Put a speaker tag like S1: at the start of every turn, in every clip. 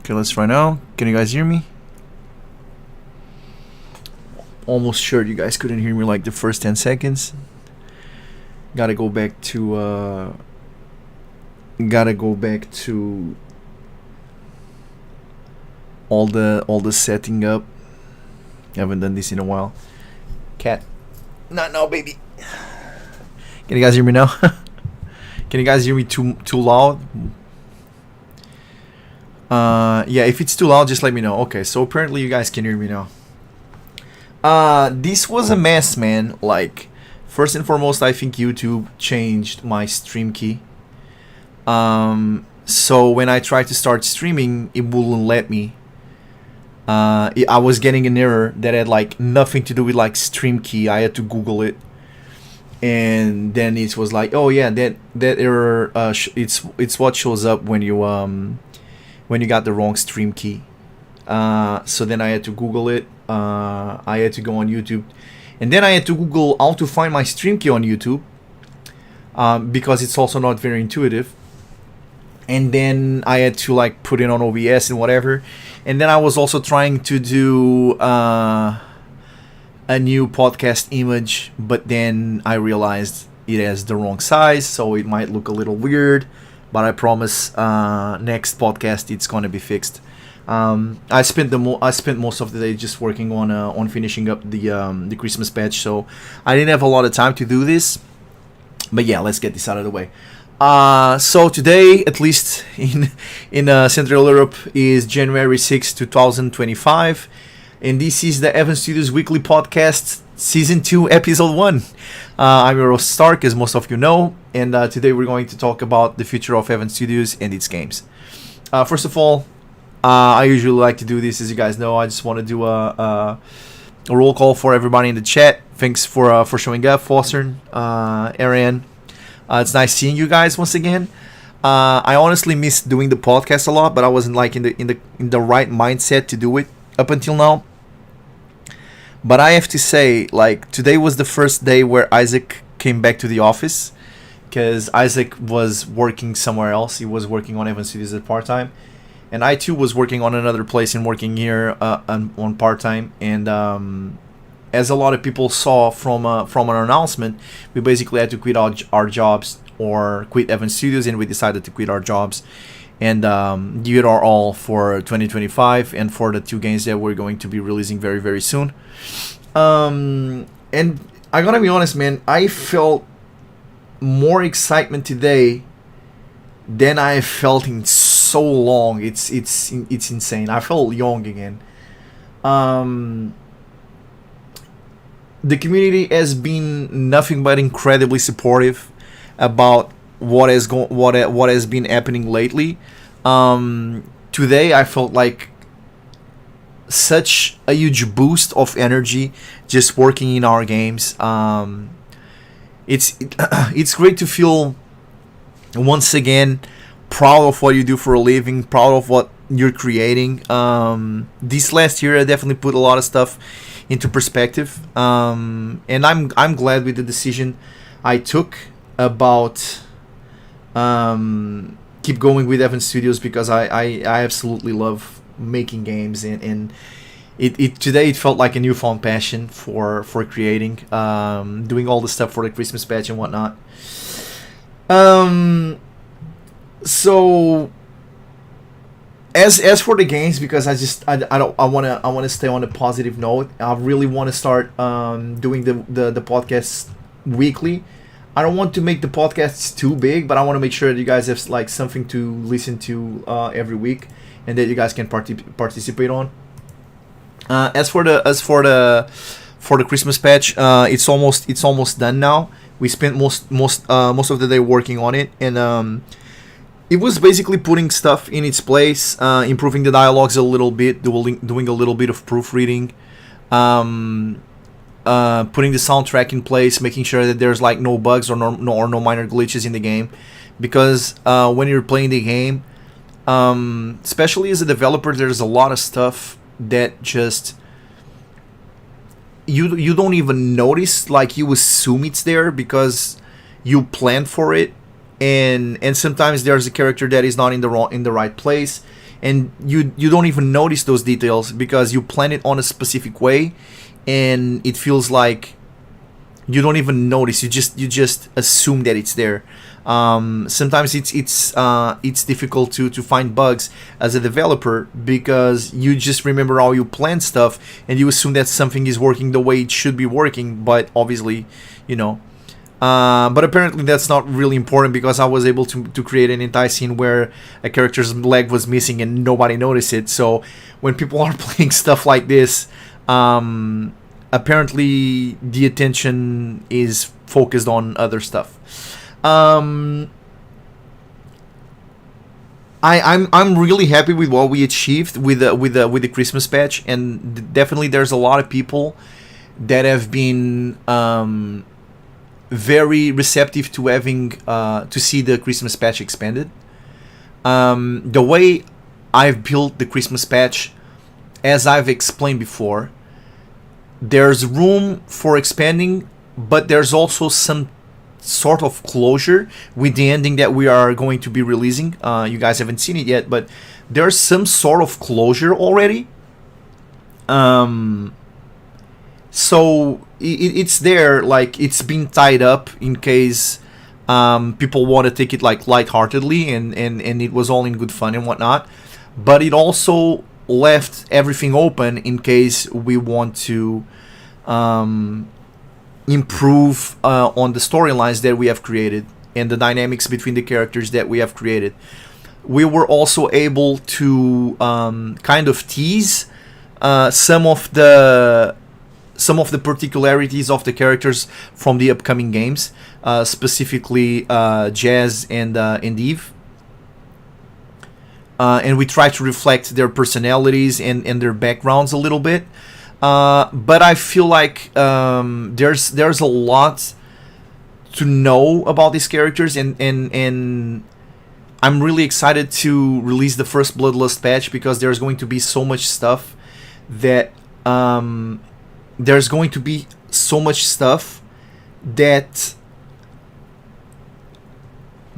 S1: Okay, let's try now. Can you guys hear me? Almost sure you guys couldn't hear me like the first 10 seconds. Gotta go back to all the setting up. Haven't done this in a while. Cat. Not now, baby. Can you guys hear me now? Can you guys hear me too loud? Yeah, if it's too loud, just let me know. Okay, so apparently you guys can hear me now. This was a mess, man. Like, first and foremost, I think YouTube changed my stream key. So when I tried to start streaming, it wouldn't let me. I was getting an error that had like nothing to do with like stream key. I had to Google it, and then it was like, oh yeah, that error. It's what shows up when you got the wrong stream key. So then I had to Google it. I had to go on YouTube, and then I had to Google how to find my stream key on YouTube, because it's also not very intuitive. And then I had to like put it on OBS and whatever. And then I was also trying to do a new podcast image, but then I realized it has the wrong size, so it might look a little weird. But I promise, next podcast it's gonna be fixed. I spent most of the day just working on finishing up the Christmas patch, so I didn't have a lot of time to do this. But yeah, let's get this out of the way. So today, at least in Central Europe, is January 6, 2025, and this is the Evan Studios Weekly Podcast, Season 2, Episode 1. I'm your host Stark, as most of you know, and today we're going to talk about the future of Evan Studios and its games. First of all, I usually like to do this, as you guys know. I just want to do a roll call for everybody in the chat. Thanks for showing up, Foster, Ariane. It's nice seeing you guys once again. I honestly missed doing the podcast a lot, but I wasn't like in the right mindset to do it up until now. But I have to say, like, today was the first day where Isaac came back to the office, because Isaac was working somewhere else. He was working on Evan Studios at part-time, and I too was working on another place and working here on part-time. And as a lot of people saw from an announcement, we basically had to quit our jobs, or quit Evan Studios, and we decided to quit our jobs and give it our all for 2025 and for the 2 games that we're going to be releasing very, very soon. And I gotta be honest, man, I felt more excitement today than I felt in so long. It's insane. I felt young again. The community has been nothing but incredibly supportive about what has been happening lately. Today I felt like such a huge boost of energy just working in our games. It's great to feel once again proud of what you do for a living, proud of what you're creating. This last year I definitely put a lot of stuff into perspective, and I'm glad with the decision I took about keep going with Evan Studios, because I absolutely love making games, and it today it felt like a newfound passion for creating, doing all the stuff for the Christmas patch and whatnot. So as for the games, because I want to stay on a positive note. I really want to start doing the podcast weekly. I don't want to make the podcasts too big, but I want to make sure that you guys have like something to listen to every week, and that you guys can participate on. As for the Christmas patch, it's almost done now. We spent most of the day working on it, and it was basically putting stuff in its place, improving the dialogues a little bit, doing a little bit of proofreading, putting the soundtrack in place, making sure that there's like no bugs or no minor glitches in the game, because when you're playing the game, especially as a developer, there's a lot of stuff that just you don't even notice. Like, you assume it's there because you planned for it, and sometimes there's a character that is not in the right place, and you don't even notice those details because you plan it on a specific way, and it feels like you don't even notice. You just assume that it's there. Sometimes it's difficult to find bugs as a developer because you just remember how you plan stuff and you assume that something is working the way it should be working, but obviously, you know. But apparently that's not really important because I was able to create an entire scene where a character's leg was missing and nobody noticed it. So when people are playing stuff like this, apparently the attention is focused on other stuff. I'm really happy with what we achieved with the Christmas patch, and definitely there's a lot of people that have been very receptive to having to see the Christmas patch expanded. The way I've built the Christmas patch, as I've explained before, there's room for expanding, but there's also some sort of closure with the ending that we are going to be releasing. You guys haven't seen it yet, but there's some sort of closure already. So it's there, like it's been tied up in case people want to take it like lightheartedly, and it was all in good fun and whatnot. But it also left everything open in case we want to improve on the storylines that we have created and the dynamics between the characters that we have created. We were also able to kind of tease some of the particularities of the characters from the upcoming games, specifically Jazz and Eve. And we try to reflect their personalities and their backgrounds a little bit. But I feel like there's a lot to know about these characters, and I'm really excited to release the first Bloodlust patch because there's going to be so much stuff that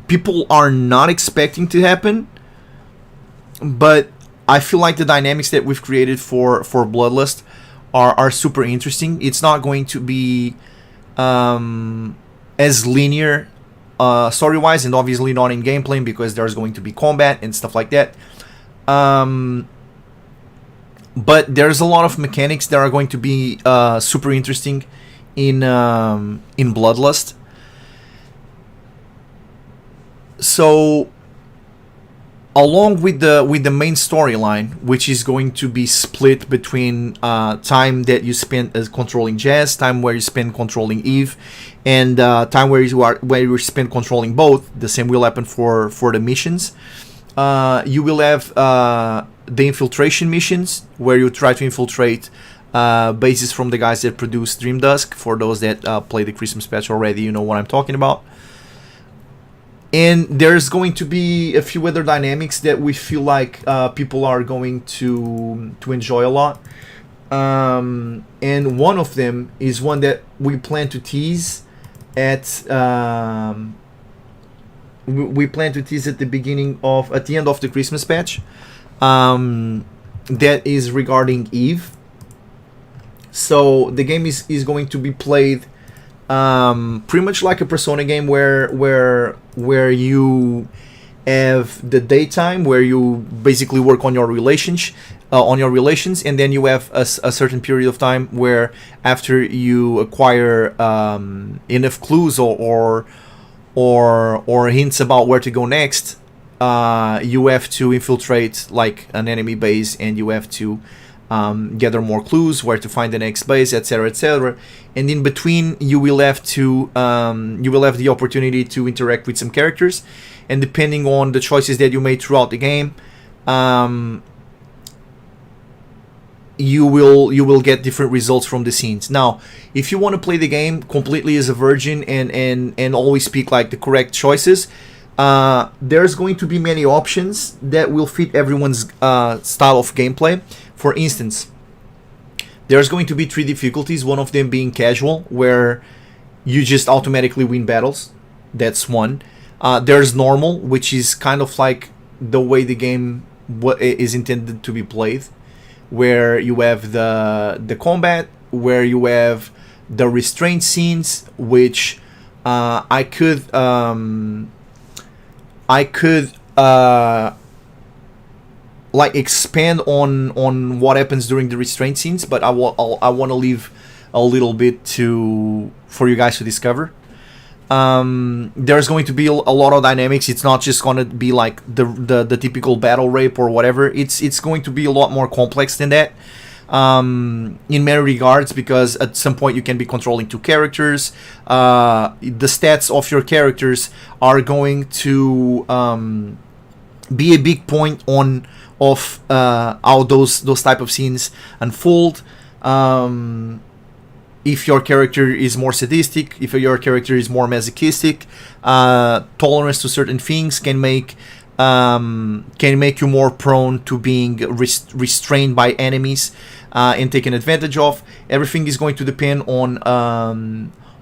S1: people are not expecting to happen. But I feel like the dynamics that we've created for Bloodlust are super interesting. It's not going to be as linear story-wise, and obviously not in gameplay because there's going to be combat and stuff like that. But there's a lot of mechanics that are going to be super interesting in Bloodlust. So, along with the main storyline, which is going to be split between time that you spend as controlling Jazz, time where you spend controlling Eve, and time where you spend controlling both. The same will happen for the missions. You will have the infiltration missions, where you try to infiltrate bases from the guys that produce Dream Dusk. For those that play the Christmas patch already, you know what I'm talking about. And there's going to be a few other dynamics that we feel like people are going to enjoy a lot. And one of them is one that we plan to tease at the end of the Christmas patch. That is regarding Eve. So the game is going to be played pretty much like a Persona game where you have the daytime where you basically work on your relations, and then you have a certain period of time where after you acquire enough clues or hints about where to go next, you have to infiltrate like an enemy base, and you have to gather more clues, where to find the next base, etc., etc. And in between, you will have the opportunity to interact with some characters, and depending on the choices that you made throughout the game, you will get different results from the scenes. Now, if you want to play the game completely as a virgin and always pick like the correct choices, there's going to be many options that will fit everyone's style of gameplay. For instance, there's going to be 3 difficulties, one of them being casual, where you just automatically win battles. That's one. There's normal, which is kind of like the way the game what is intended to be played, where you have the combat, where you have the restraint scenes, which I could like expand on what happens during the restraint scenes, but I want to leave a little bit to for you guys to discover. There's going to be a lot of dynamics. It's not just going to be like the typical battle rape or whatever. It's going to be a lot more complex than that, in many regards, because at some point you can be controlling two characters. The stats of your characters are going to be a big point of how those type of scenes unfold. If your character is more sadistic, if your character is more masochistic, tolerance to certain things can make you more prone to being restrained by enemies and taken advantage of. Everything is going to depend on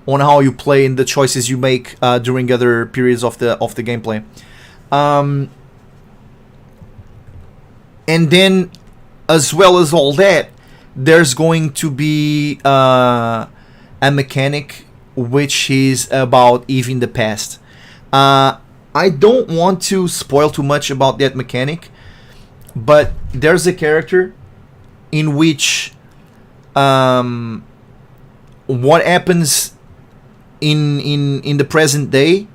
S1: how you play and the choices you make during other periods of the gameplay. And then, as well as all that, there's going to be a mechanic which is about Eve in the past. I don't want to spoil too much about that mechanic, but there's a character in which what happens in the present day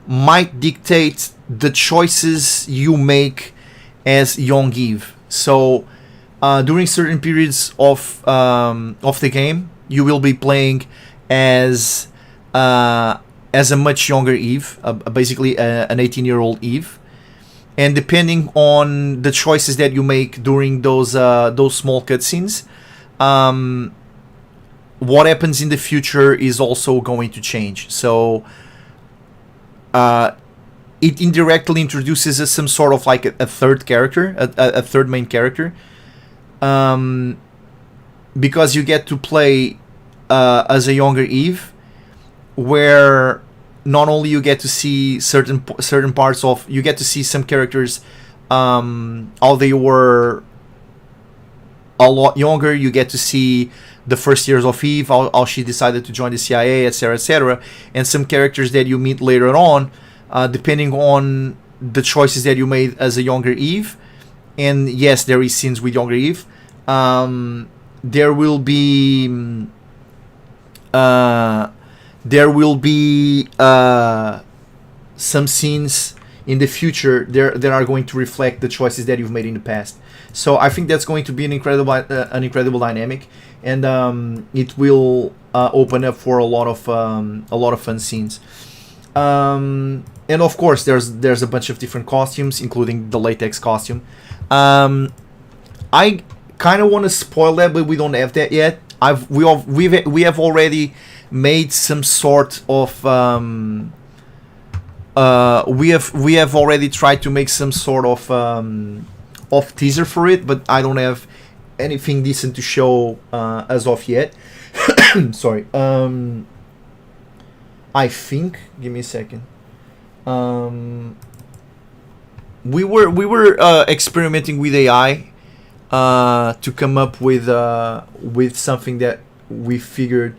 S1: might dictate the choices you make as young Eve. So during certain periods of the game, you will be playing as a much younger Eve, basically an 18-year-old Eve, and depending on the choices that you make during those small cutscenes, what happens in the future is also going to change. So it indirectly introduces some sort of like a third character, a third main character, because you get to play as a younger Eve, where not only you get to see certain parts of, you get to see some characters how they were a lot younger. You get to see the first years of Eve, how she decided to join the CIA, etc., etc., and some characters that you meet later on, depending on the choices that you made as a younger Eve. And yes, there is scenes with younger Eve. There will be some scenes in the future that are going to reflect the choices that you've made in the past. So I think that's going to be an incredible dynamic, and it will open up for a lot of fun scenes. And of course, there's a bunch of different costumes, including the latex costume. I kind of want to spoil that, but we don't have that yet. We have already made some sort of we have already tried to make some sort of teaser for it, but I don't have anything decent to show as of yet. Sorry. I think. Give me a second. We were experimenting with AI to come up with something that we figured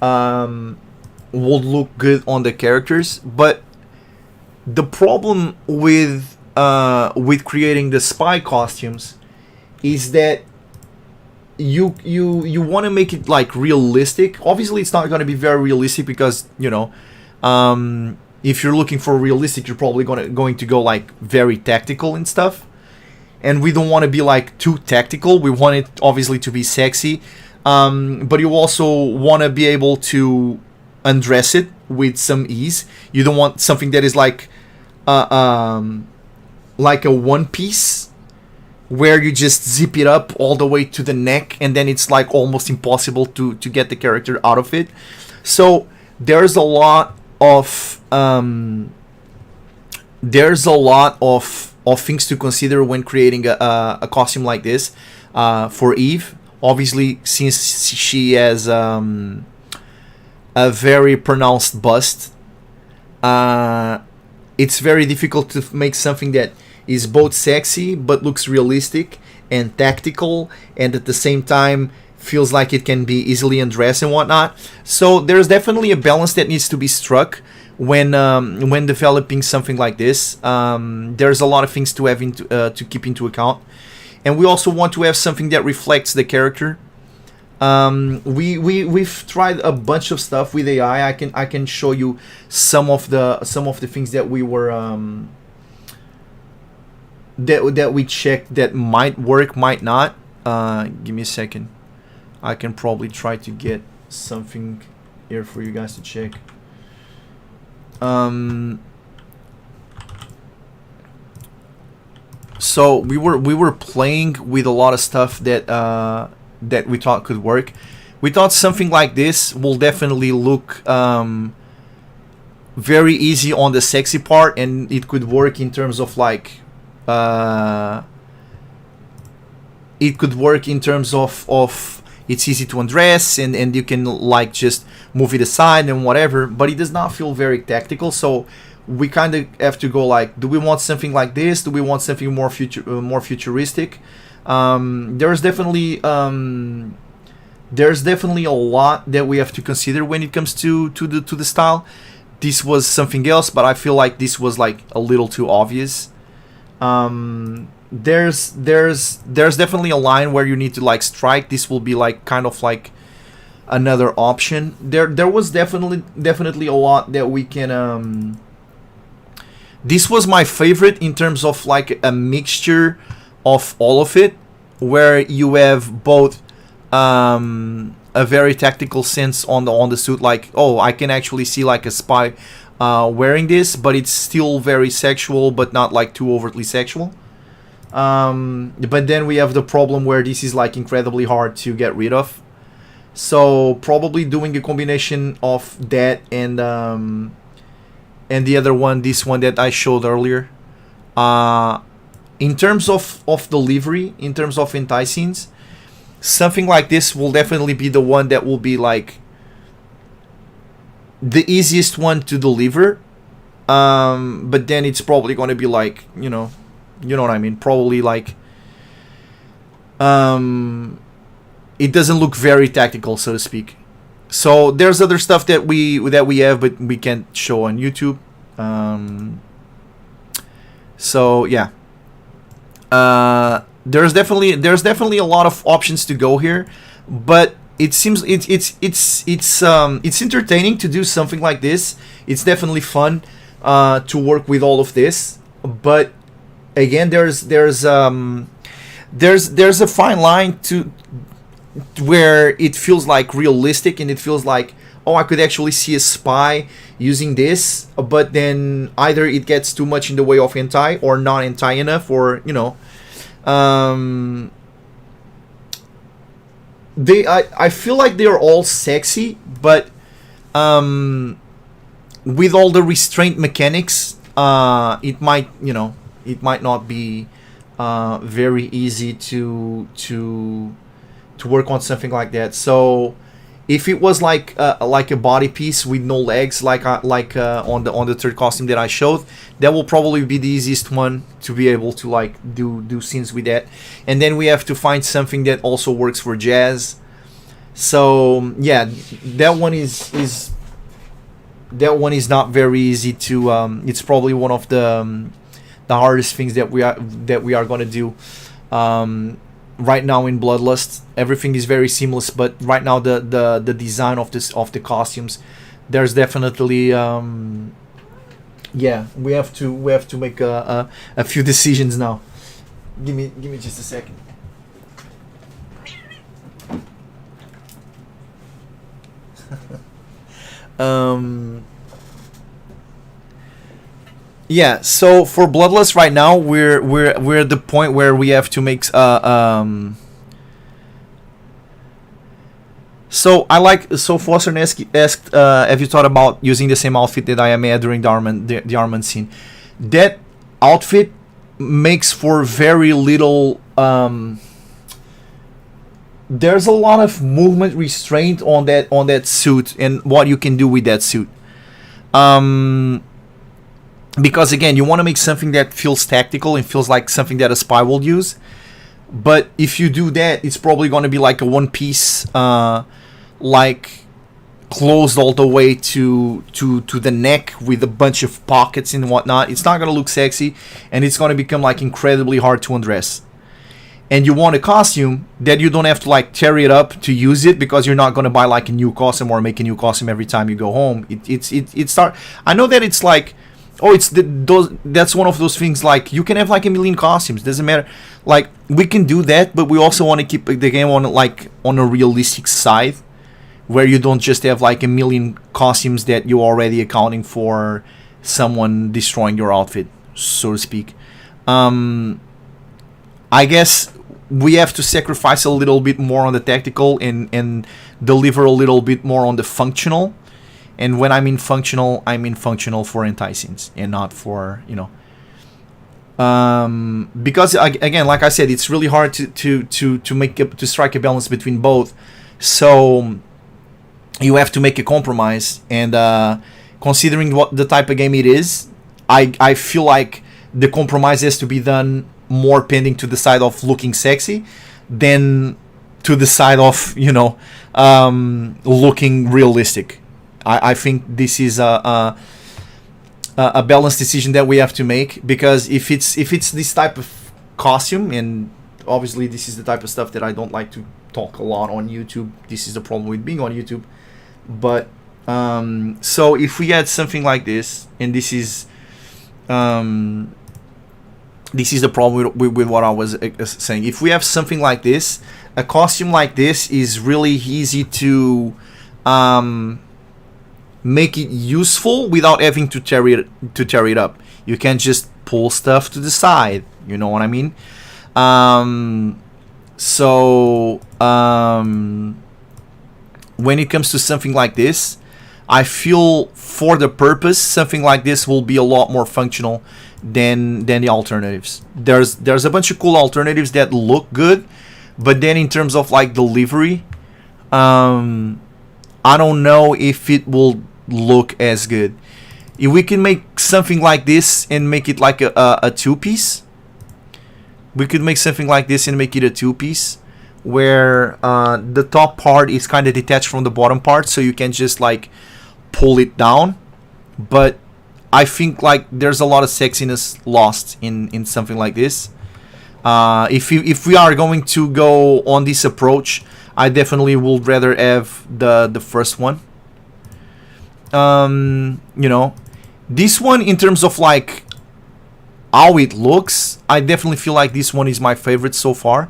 S1: would look good on the characters. But the problem with creating the spy costumes is that you want to make it like realistic. Obviously, it's not going to be very realistic because, you know, if you're looking for realistic, you're probably going to go like very tactical and stuff. And we don't want to be like too tactical. We want it obviously to be sexy, but you also want to be able to undress it with some ease. You don't want something that is like a one piece where you just zip it up all the way to the neck, and then it's like almost impossible to get the character out of it. So there's a lot of things to consider when creating a costume like this for Eve. Obviously, since she has a very pronounced bust, it's very difficult to make something that is both sexy but looks realistic and tactical, and at the same time feels like it can be easily undressed and whatnot. So there's definitely a balance that needs to be struck when developing something like this. There's a lot of things to have to keep into account, and we also want to have something that reflects the character. We've tried a bunch of stuff with AI. I can show you some of the things that we were that we checked that might work, might not. Give me a second. I can probably try to get something here for you guys to check. So we were playing with a lot of stuff that that we thought could work. We thought something like this will definitely look very easy on the sexy part, and it could work in terms of like it could work in terms of it's easy to undress, and you can like just move it aside and whatever, but it does not feel very tactical. So we kind of have to go like, do we want something like this? Do we want something more futuristic? There's definitely a lot that we have to consider when it comes to the style. This was something else, but I feel like this was like a little too obvious. There's definitely a line where you need to like strike. This will be like kind of like another option. There was definitely a lot that we can. This was my favorite in terms of like a mixture of all of it, where you have both a very tactical sense on the suit, like, oh, I can actually see like a spy wearing this, but it's still very sexual, but not like too overtly sexual. But then we have the problem where this is like incredibly hard to get rid of. So probably doing a combination of that and the other one, this one that I showed earlier. In terms of delivery, in terms of enticings, something like this will definitely be the one that will be like the easiest one to deliver. But then it's probably going to be like, you know what I mean? Probably like, it doesn't look very tactical, so to speak. So there's other stuff that we have, but we can't show on YouTube. So yeah, there's definitely a lot of options to go here, but it seems it's entertaining to do something like this. It's definitely fun to work with all of this, but again, there's a fine line to where it feels like realistic, and it feels like, oh, I could actually see a spy using this, but then either it gets too much in the way of hentai or not hentai enough, or I feel like they're all sexy, but with all the restraint mechanics, it might not be very easy to work on something like that. So if it was like a body piece with no legs, like on the third costume that I showed, that will probably be the easiest one to be able to like do scenes with that. And then we have to find something that also works for jazz. So yeah, that one is not very easy to. It's probably one of the hardest things that we are gonna do. Right now in Bloodlust, everything is very seamless, but right now the design of the costumes, there's definitely yeah, we have to make a few decisions now. Give me just a second. Yeah, so for Bloodlust right now, we're at the point where we have to make so Foster asked have you thought about using the same outfit that I made during the Armand scene? That outfit makes for very little there's a lot of movement restraint on that suit and what you can do with that suit. because again, you want to make something that feels tactical and feels like something that a spy will use. But if you do that, it's probably going to be like a one piece, like closed all the way to the neck with a bunch of pockets and whatnot. It's not going to look sexy, and it's going to become like incredibly hard to undress. And you want a costume that you don't have to like tear it up to use it, because you're not going to buy like a new costume or make a new costume every time you go home. I know that it's like, oh, that's one of those things, like you can have like a million costumes, doesn't matter. Like we can do that, but we also want to keep the game on like on a realistic side, where you don't just have like a million costumes that you're already accounting for someone destroying your outfit, so to speak. I guess we have to sacrifice a little bit more on the tactical and deliver a little bit more on the functional. And when I mean functional for enticings and not for, because again, like I said, it's really hard to strike a balance between both. So you have to make a compromise, and considering what the type of game it is, I feel like the compromise has to be done more pending to the side of looking sexy than to the side of looking realistic. I think this is a balanced decision that we have to make, because if it's this type of costume, and obviously this is the type of stuff that I don't like to talk a lot on YouTube. This is the problem with being on YouTube. But so if we had something like this, and this is the problem with what I was saying. If we have something like this, a costume like this is really easy to make it useful without having to tear it up. You can just pull stuff to the side. You know what I mean? When it comes to something like this, I feel for the purpose, something like this will be a lot more functional than the alternatives. There's a bunch of cool alternatives that look good, but then in terms of like delivery, I don't know if it will look as good. If we can make something like this and make it like a two-piece, we could make something like this and make it a two-piece, where the top part is kind of detached from the bottom part, so you can just like pull it down. But I think like there's a lot of sexiness lost in something like this. If we are going to go on this approach, I definitely would rather have the first one. This one, in terms of like how it looks, I definitely feel like this one is my favorite so far.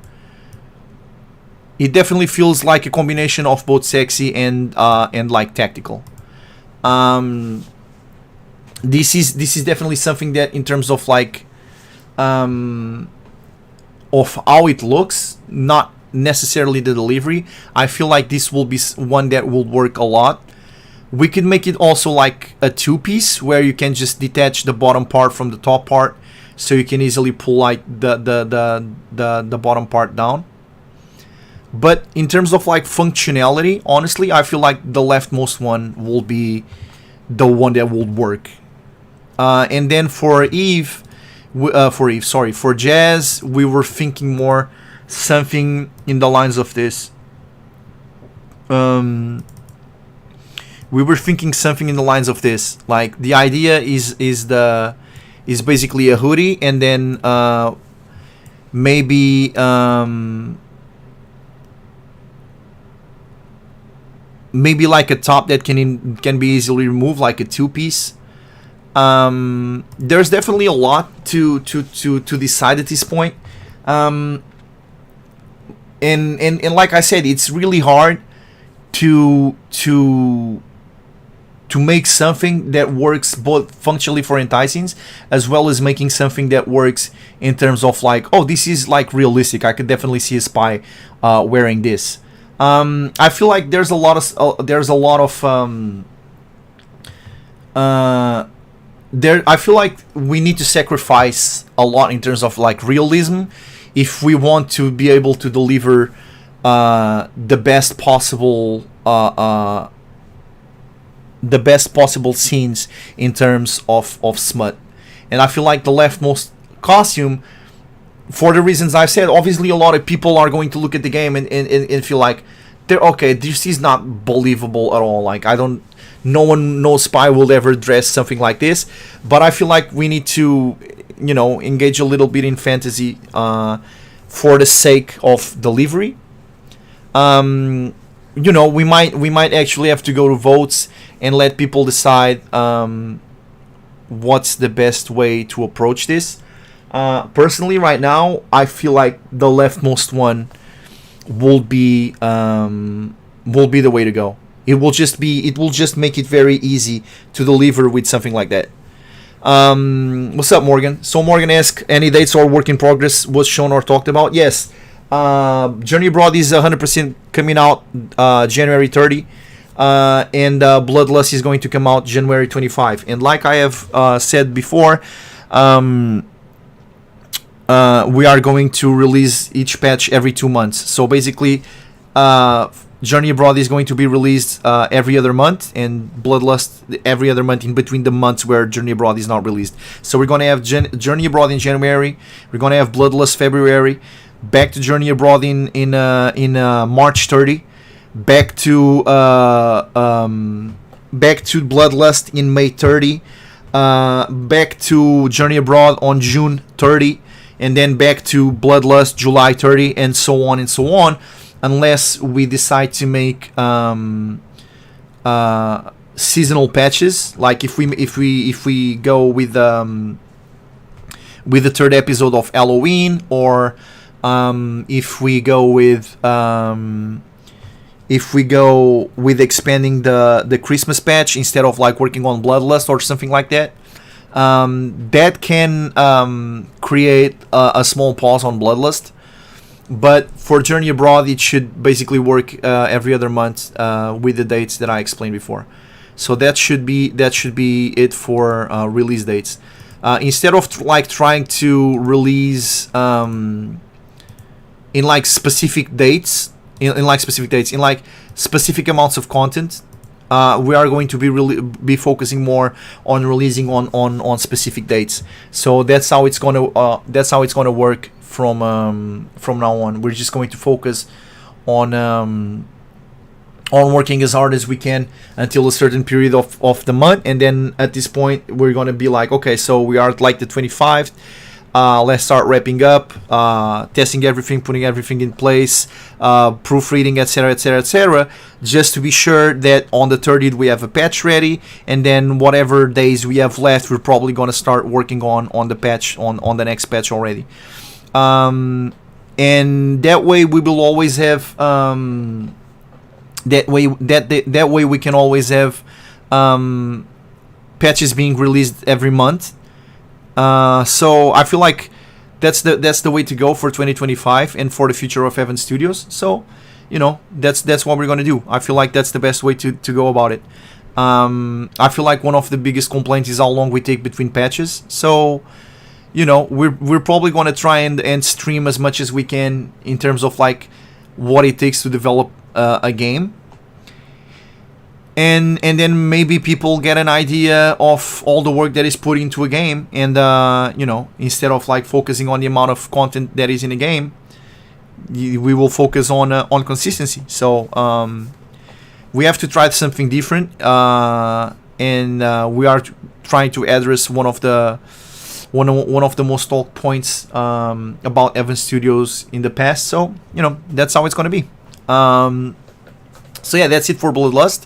S1: It definitely feels like a combination of both sexy and like tactical. This is definitely something that, in terms of like of how it looks, not necessarily the delivery, I feel like this will be one that will work a lot. We could make it also like a two-piece, where you can just detach the bottom part from the top part, so you can easily pull like the bottom part down. But in terms of like functionality, honestly, I feel like the leftmost one will be the one that will work. And then for Jazz, we were thinking more something in the lines of this. Like the idea is basically a hoodie, and then maybe like a top that can be easily removed, like a two-piece. There's definitely a lot to decide at this point. And like I said, it's really hard to make something that works both functionally for enticings, as well as making something that works in terms of like, oh, this is like realistic. I could definitely see a spy wearing this. I feel like there's a lot of I feel like we need to sacrifice a lot in terms of like realism if we want to be able to deliver the best possible scenes in terms of smut. And I feel like the leftmost costume, for the reasons I've said, obviously a lot of people are going to look at the game and feel like, they're okay, this is not believable at all. Like, no one, no spy will ever dress something like this. But I feel like we need to, engage a little bit in fantasy for the sake of delivery. We might actually have to go to votes and let people decide what's the best way to approach this. Personally, right now, I feel like the leftmost one will be the way to go. It will just make it very easy to deliver with something like that. What's up, Morgan? So Morgan asks, any dates or work in progress was shown or talked about? Yes. Journey Abroad is 100% coming out January 30. And Bloodlust is going to come out January 25. And like I have said before, we are going to release each patch every 2 months. So basically, Journey Abroad is going to be released every other month, and Bloodlust every other month in between the months where Journey Abroad is not released. So we're going to have Journey Abroad in January. We're going to have Bloodlust February. Back to Journey Abroad in March 30. Back to Bloodlust in May 30. Back to Journey Abroad on June 30. And then back to Bloodlust July 30, and so on and so on, unless we decide to make seasonal patches. Like if we go with the third episode of Halloween, or if we go with expanding the Christmas patch instead of like working on Bloodlust or something like that. That can create a small pause on Bloodlust, but for Journey Abroad, it should basically work every other month with the dates that I explained before. So that should be it for release dates. Instead of trying to release in specific dates, in specific amounts of content. We are going to be focusing more on releasing on specific dates. So that's how it's gonna work from now on. We're just going to focus on working as hard as we can until a certain period of the month, and then at this point we're gonna be like, okay, so we are at like the 25th. Let's start wrapping up, testing everything, putting everything in place, proofreading, etc., just to be sure that on the 30th we have a patch ready, and then whatever days we have left, we're probably going to start working on the patch, on the next patch already. And that way we will always have, that way we can always have patches being released every month. So I feel like that's the way to go for 2025 and for the future of Evan Studios. So, that's what we're gonna do. I feel like that's the best way to go about it. I feel like one of the biggest complaints is how long we take between patches. So, we're probably gonna try and stream as much as we can in terms of like what it takes to develop a game. And then maybe people get an idea of all the work that is put into a game, and instead of like focusing on the amount of content that is in a game, we will focus on consistency. So we have to try something different, and we are trying to address one of the most talked points about Evan Studios in the past. So that's how it's gonna be. So yeah, that's it for Bloodlust.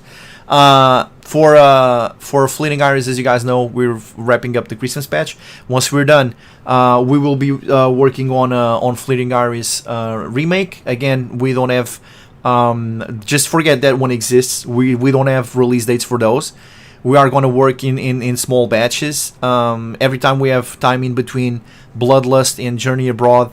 S1: For Fleeting Iris, as you guys know, we're wrapping up the Christmas patch. Once we're done, we will be working on Fleeting Iris remake. Again, we don't have just forget that one exists. We don't have release dates for those. We are going to work in small batches. Every time we have time in between Bloodlust and Journey Abroad.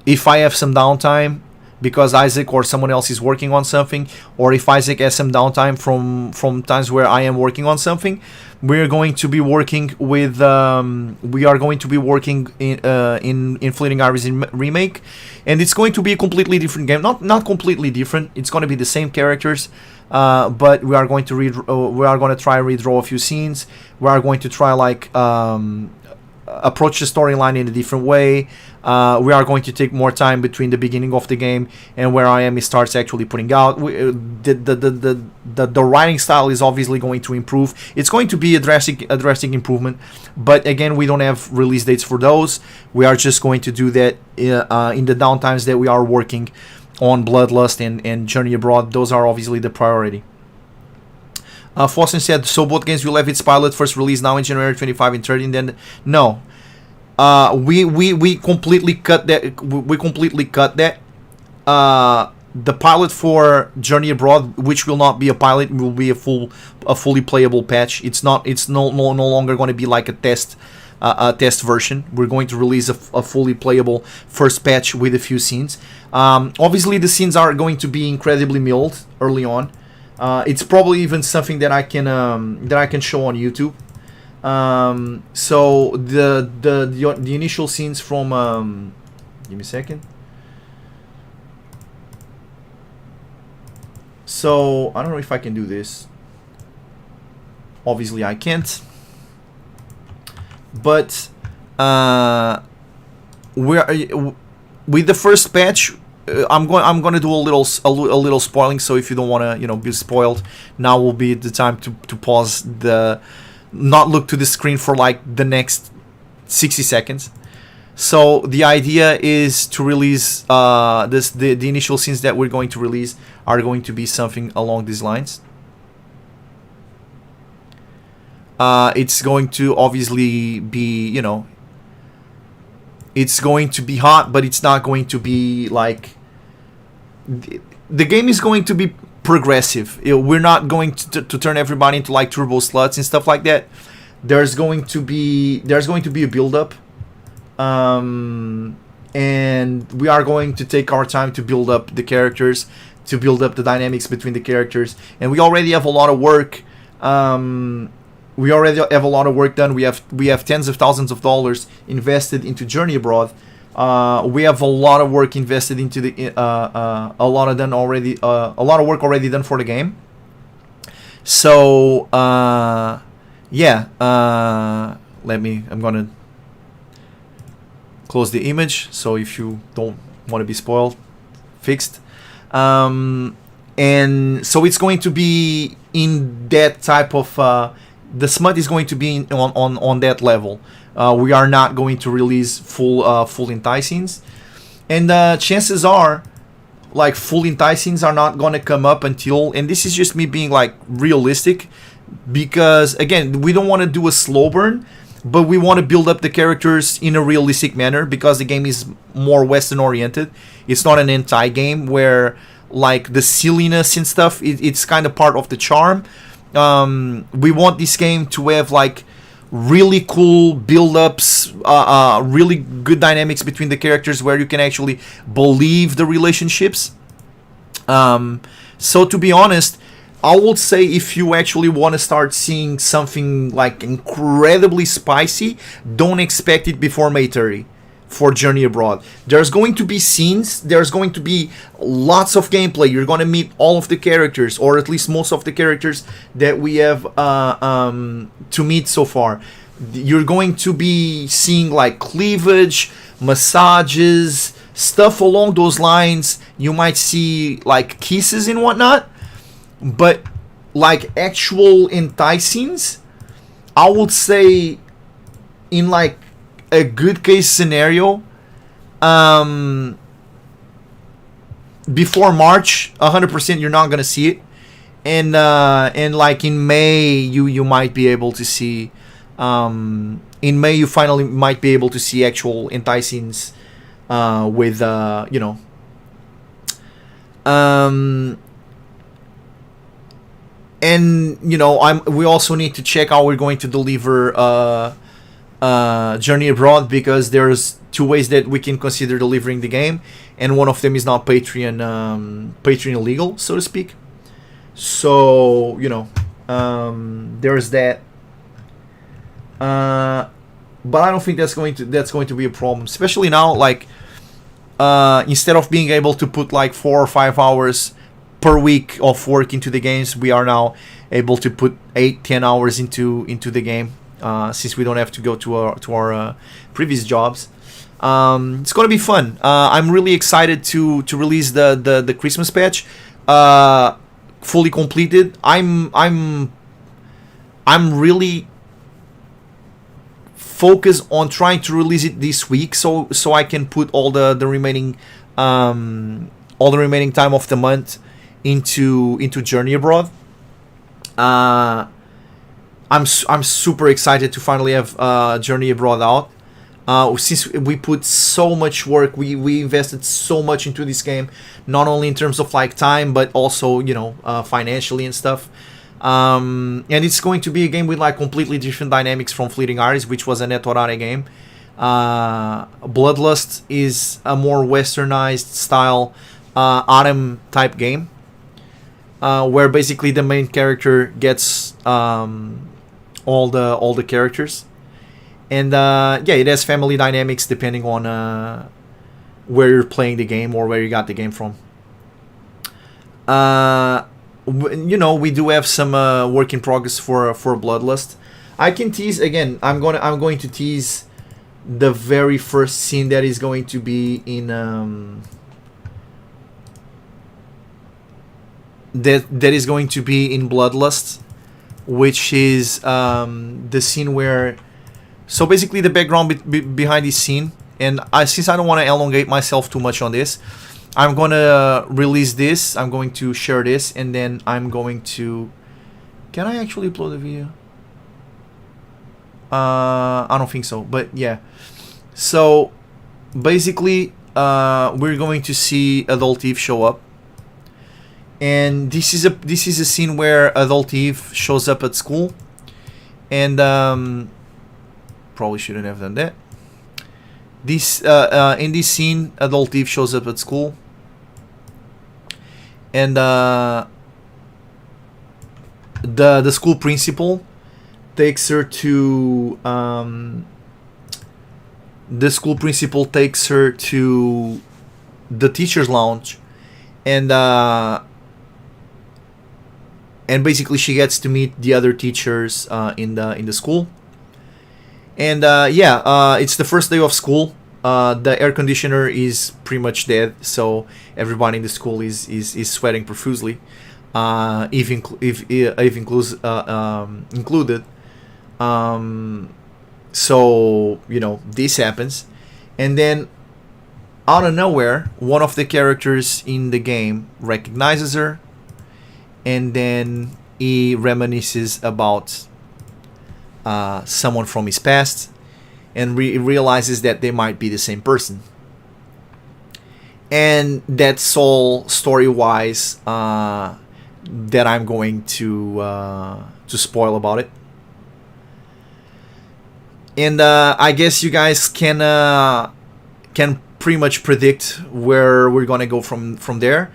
S1: If I have some downtime, because Isaac or someone else is working on something, or if Isaac has some downtime from times where I am working on something, we're going to be working with we are going to be working in Fleeting Iris remake, and it's going to be a completely different game. Not completely different. It's going to be the same characters, but we are going to we are going to try redraw a few scenes. We are going to try like approach the storyline in a different way. We are going to take more time between the beginning of the game and where I am starts actually putting out. The writing style is obviously going to improve. It's going to be a drastic improvement, but again, we don't have release dates for those. We are just going to do that in the downtimes that we are working on Bloodlust and Journey Abroad. Those are obviously the priority. Fossen said, so both games will have its pilot first release now in January 25 and 30, and then no. We completely cut that. We completely cut that. The pilot for Journey Abroad, which will not be a pilot, will be a fully playable patch. It's not. It's no longer going to be like a test version. We're going to release a fully playable first patch with a few scenes. Obviously, the scenes are going to be incredibly milled early on. It's probably even something that I can show on YouTube. So the initial scenes from give me a second. So I don't know if I can do this. Obviously I can't. But we're with the first patch. I'm going to do a little spoiling. So if you don't want to be spoiled, now will be the time to pause not look to the screen for like the next 60 seconds. So the idea is to release the initial scenes that we're going to release are going to be something along these lines. It's going to obviously be, it's going to be hot, but it's not going to be like the game is going to be progressive. We're not going to turn everybody into like turbo sluts and stuff like that. There's going to be a build up, and we are going to take our time to build up the characters, to build up the dynamics between the characters, and we already have a lot of work. We already have a lot of work done. We have tens of thousands of dollars invested into Journey Abroad. We have a lot of work invested into a lot of work already done for the game. So yeah, I'm gonna close the image. So if you don't want to be spoiled, fixed. And so it's going to be in that type of the smut is going to be on that level. We are not going to release full hentai scenes, and chances are, like, full hentai scenes are not going to come up until, and this is just me being like realistic, because again, we don't want to do a slow burn, but we want to build up the characters in a realistic manner, because the game is more Western oriented. It's not an hentai game where like the silliness and stuff, it's kind of part of the charm. We want this game to have like really cool build-ups, really good dynamics between the characters where you can actually believe the relationships. So to be honest, I would say if you actually want to start seeing something like incredibly spicy, don't expect it before May 30 for Journey Abroad. There's going to be scenes, there's going to be lots of gameplay. You're going to meet all of the characters, or at least most of the characters that we have to meet so far. You're going to be seeing like cleavage, massages, stuff along those lines. You might see like kisses and whatnot, but like actual hentai scenes, I would say in like a good case scenario, before March, 100% you're not gonna see it, and like in May you might be able to see, in May you finally might be able to see actual hentai scenes, with and we also need to check how we're going to deliver Journey Abroad, because there's two ways that we can consider delivering the game, and one of them is not Patreon legal, so to speak. So there's that. But I don't think that's going to be a problem, especially now. Like, instead of being able to put like 4 or 5 hours per week of work into the games, we are now able to put 8-10 hours into the game, since we don't have to go to our previous jobs. It's gonna be fun. I'm really excited to release the Christmas patch, fully completed. I'm really focused on trying to release it this week, so I can put all the remaining time of the month into Journey Abroad. I'm super excited to finally have Journey Abroad out. Since we put so much work, we invested so much into this game, not only in terms of like time, but also financially and stuff. And it's going to be a game with like completely different dynamics from Fleeting Iris, which was an Etorare game. Bloodlust is a more westernized style Autumn type game, where basically the main character gets all the characters, and it has family dynamics depending on where you're playing the game or where you got the game from. We do have some work in progress for Bloodlust. I can tease again. I'm going to tease the very first scene that is going to be in that is going to be in Bloodlust, which is the scene where. So basically, the background behind this scene, and since I don't want to elongate myself too much on this, I'm going to release this, I'm going to share this, and then I'm going to... Can I actually upload the video? I don't think so, but yeah. So, basically, we're going to see Adult Eve show up. And this is a scene where Adult Eve shows up at school. And, probably shouldn't have done that. In this scene, Adult Eve shows up at school, and the school principal takes her to the teachers' lounge, and basically she gets to meet the other teachers in the school. And it's the first day of school. The air conditioner is pretty much dead, so everybody in the school is sweating profusely, Eve included. So this happens, and then out of nowhere, one of the characters in the game recognizes her, and then he reminisces about someone from his past, and realizes that they might be the same person. And that's all story-wise that I'm going to spoil about it. And I guess you guys can pretty much predict where we're gonna go from there.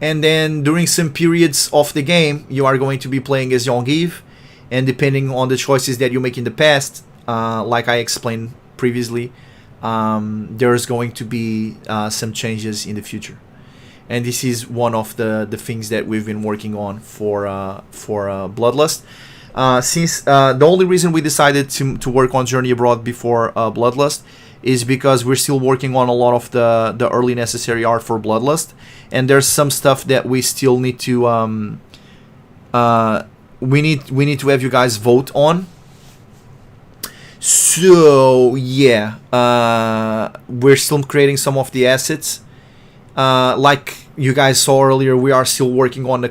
S1: And then during some periods of the game, you are going to be playing as Young Eve. And depending on the choices that you make in the past, like I explained previously, there's going to be some changes in the future. And this is one of the things that we've been working on for Bloodlust. Since the only reason we decided to work on Journey Abroad before Bloodlust is because we're still working on a lot of the early necessary art for Bloodlust. And there's some stuff that we still need to... We need to have you guys vote on. So yeah, we're still creating some of the assets. Like you guys saw earlier, we are still working on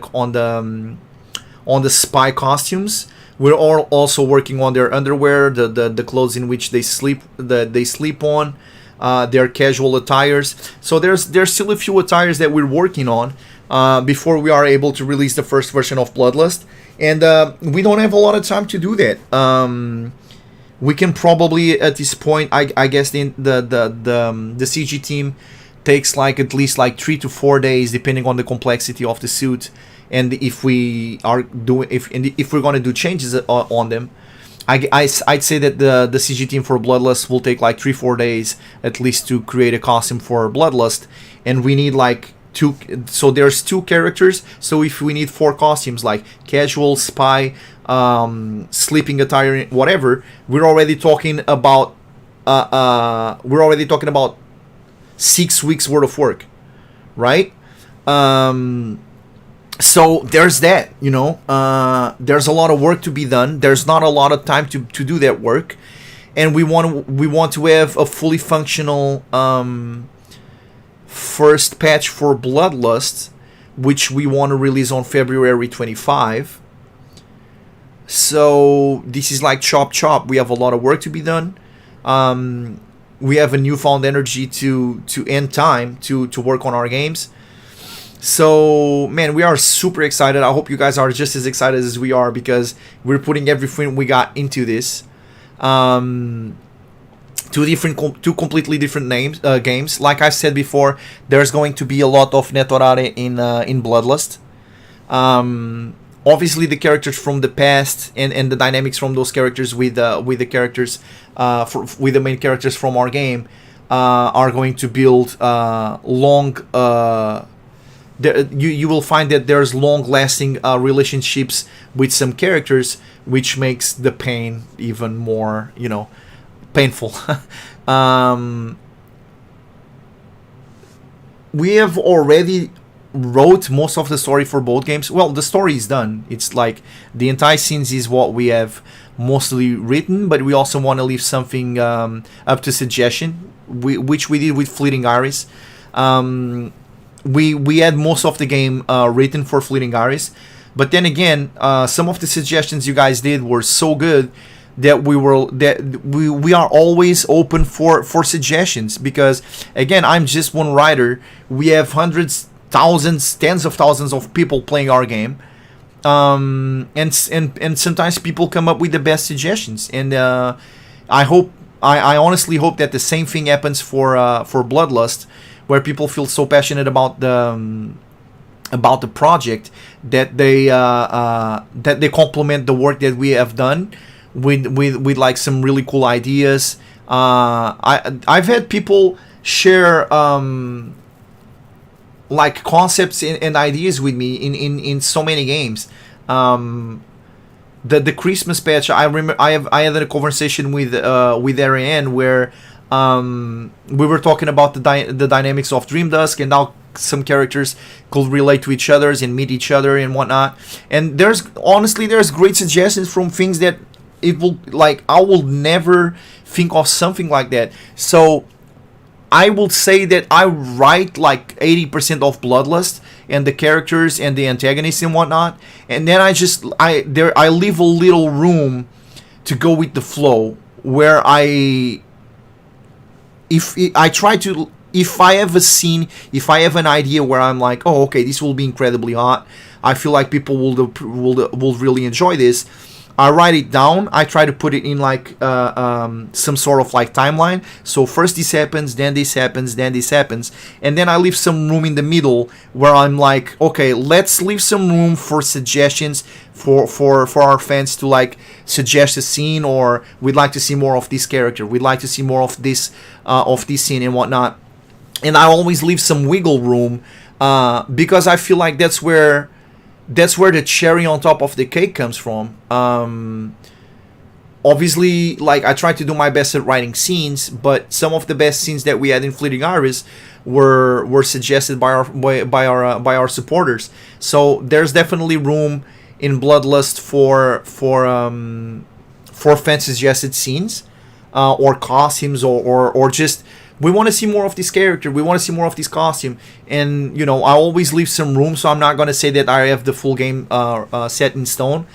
S1: the spy costumes. We're all also working on their underwear, the clothes in which they sleep on, their casual attires. So there's still a few attires that we're working on before we are able to release the first version of Bloodlust. And we don't have a lot of time to do that. We can probably at this point, I guess the CG team takes like at least like 3 to 4 days, depending on the complexity of the suit, and if we are doing if we're gonna do changes on them. I'd say that the CG team for Bloodlust will take like 3-4 days at least to create a costume for Bloodlust, and we need like two. So there's 2 characters. So if we need 4 costumes, like casual, spy, sleeping attire, whatever, we're already talking about 6 weeks worth of work, right? So there's that, there's a lot of work to be done. There's not a lot of time to do that work, and we want to have a fully functional first patch for Bloodlust, which we want to release on February 25. So this is like chop. We have a lot of work to be done. We have a newfound energy to end time to work on our games. So, man, we are super excited. I hope you guys are just as excited as we are, because we're putting everything we got into this. Two completely different games. Like I said before, there's going to be a lot of Netorare in Bloodlust. Obviously, the characters from the past and the dynamics from those characters with the characters with the main characters from our game are going to build long. You will find that there's long-lasting relationships with some characters, which makes the pain even more, painful. We have already wrote most of the story for both games. Well, the story is done. It's like the entire scenes is what we have mostly written, but we also want to leave something up to suggestion, which we did with Fleeting Iris. We had most of the game written for Fleeting Iris, but then again, some of the suggestions you guys did were so good that we are always open for suggestions, because again, I'm just one writer. We have hundreds, thousands, tens of thousands of people playing our game, and sometimes people come up with the best suggestions, and I honestly hope that the same thing happens for Bloodlust, where people feel so passionate about the project that they complement the work that we have done with like some really cool ideas. I've had people share like concepts and ideas with me in so many games. The Christmas patch, I remember I had a conversation with Ariane where we were talking about the dynamics of Dream Dusk, and how some characters could relate to each other and meet each other and whatnot. And there's great suggestions from things that I will never think of something like that. So I will say that I write like 80% of Bloodlust and the characters and the antagonists and whatnot, and then I leave a little room to go with the flow, where if I have a scene, if I have an idea where I'm like, oh, okay, this will be incredibly hot, I feel like people will really enjoy this, I write it down. I try to put it in like some sort of like timeline. So first this happens, then this happens, then this happens, and then I leave some room in the middle where I'm like, okay, let's leave some room for suggestions for our fans to like suggest a scene, or we'd like to see more of this character, we'd like to see more of this scene and whatnot. And I always leave some wiggle room because I feel like that's where the cherry on top of the cake comes from. Obviously, like, I try to do my best at writing scenes, but some of the best scenes that we had in Fleeting Iris were suggested by our supporters. So there's definitely room in Bloodlust for fan suggested scenes, or costumes, or just, we want to see more of this character, we want to see more of this costume. And I always leave some room, so I'm not going to say that I have the full game set in stone.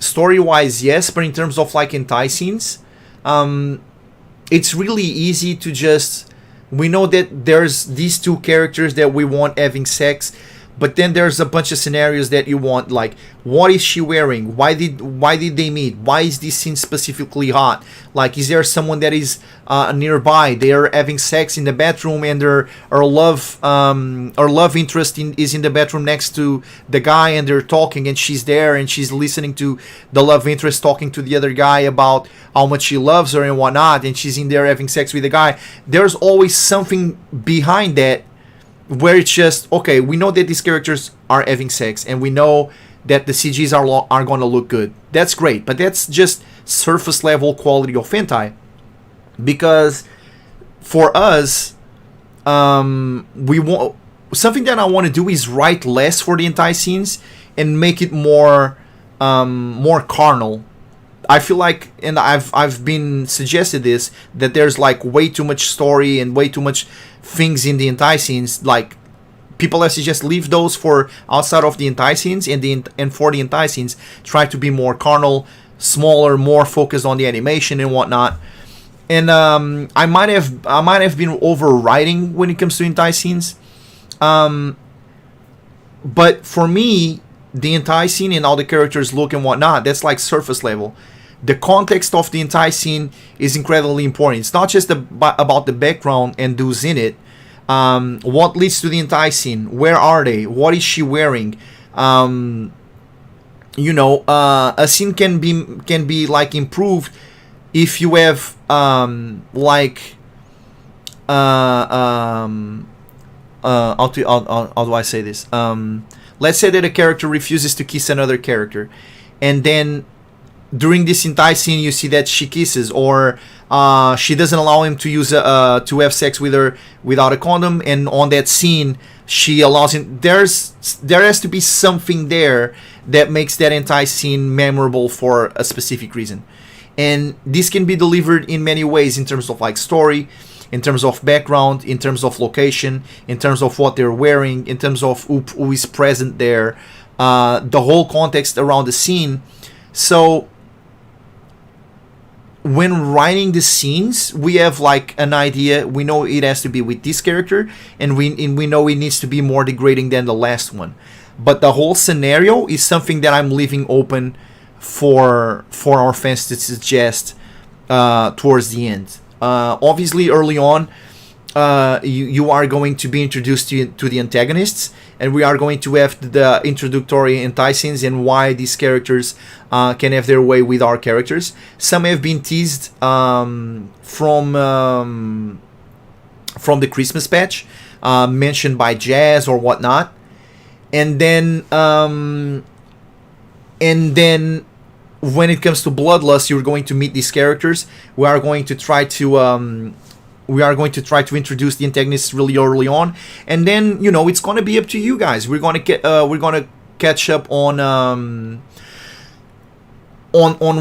S1: Story wise, yes, but in terms of like entire scenes, it's really easy to just, we know that there's these two characters that we want having sex, But then there's a bunch of scenarios that you want, like, what is she wearing? Why did they meet? Why is this scene specifically hot? Like, is there someone that is nearby? They are having sex in the bedroom, and her love interest is in the bedroom next to the guy, and they're talking, and she's there, and she's listening to the love interest talking to the other guy about how much she loves her and whatnot, and she's in there having sex with the guy. There's always something behind that, where it's just, okay, we know that these characters are having sex, and we know that the CGs are going to look good. That's great, but that's just surface level quality of hentai. Because for us, we want something that I want to do is write less for the hentai scenes and make it more carnal. I feel like, and I've been suggested this, that there's like way too much story and way too much things in the hentai scenes. Like, people have suggested leave those for outside of the hentai scenes, and for the hentai scenes try to be more carnal, smaller, more focused on the animation and whatnot. And I might have been overwriting when it comes to hentai scenes. But for me, the hentai scene and how the characters look and whatnot, that's like surface level. The context of the entire scene is incredibly important. It's not just about the background and who's in it. What leads to the entire scene? Where are they? What is she wearing? A scene can be like improved if you have how do I say this? Let's say that a character refuses to kiss another character, and then during this entire scene you see that she kisses, or she doesn't allow him to to have sex with her without a condom, and on that scene she allows him. There has to be something there that makes that entire scene memorable for a specific reason. And this can be delivered in many ways, in terms of like story, in terms of background, in terms of location, in terms of what they're wearing, in terms of who is present there, the whole context around the scene. So when writing the scenes, we have like an idea. We know it has to be with this character, and we know it needs to be more degrading than the last one. But the whole scenario is something that I'm leaving open for our fans to suggest towards the end. Obviously, early on, you are going to be introduced to the antagonists, and we are going to have the introductory hentai scenes and why these characters can have their way with our characters. Some have been teased from the Christmas patch, mentioned by Jazz or whatnot, and then when it comes to Bloodlust, you're going to meet these characters. We are going to try to introduce the antagonists really early on, and then it's going to be up to you guys. We're going to catch up on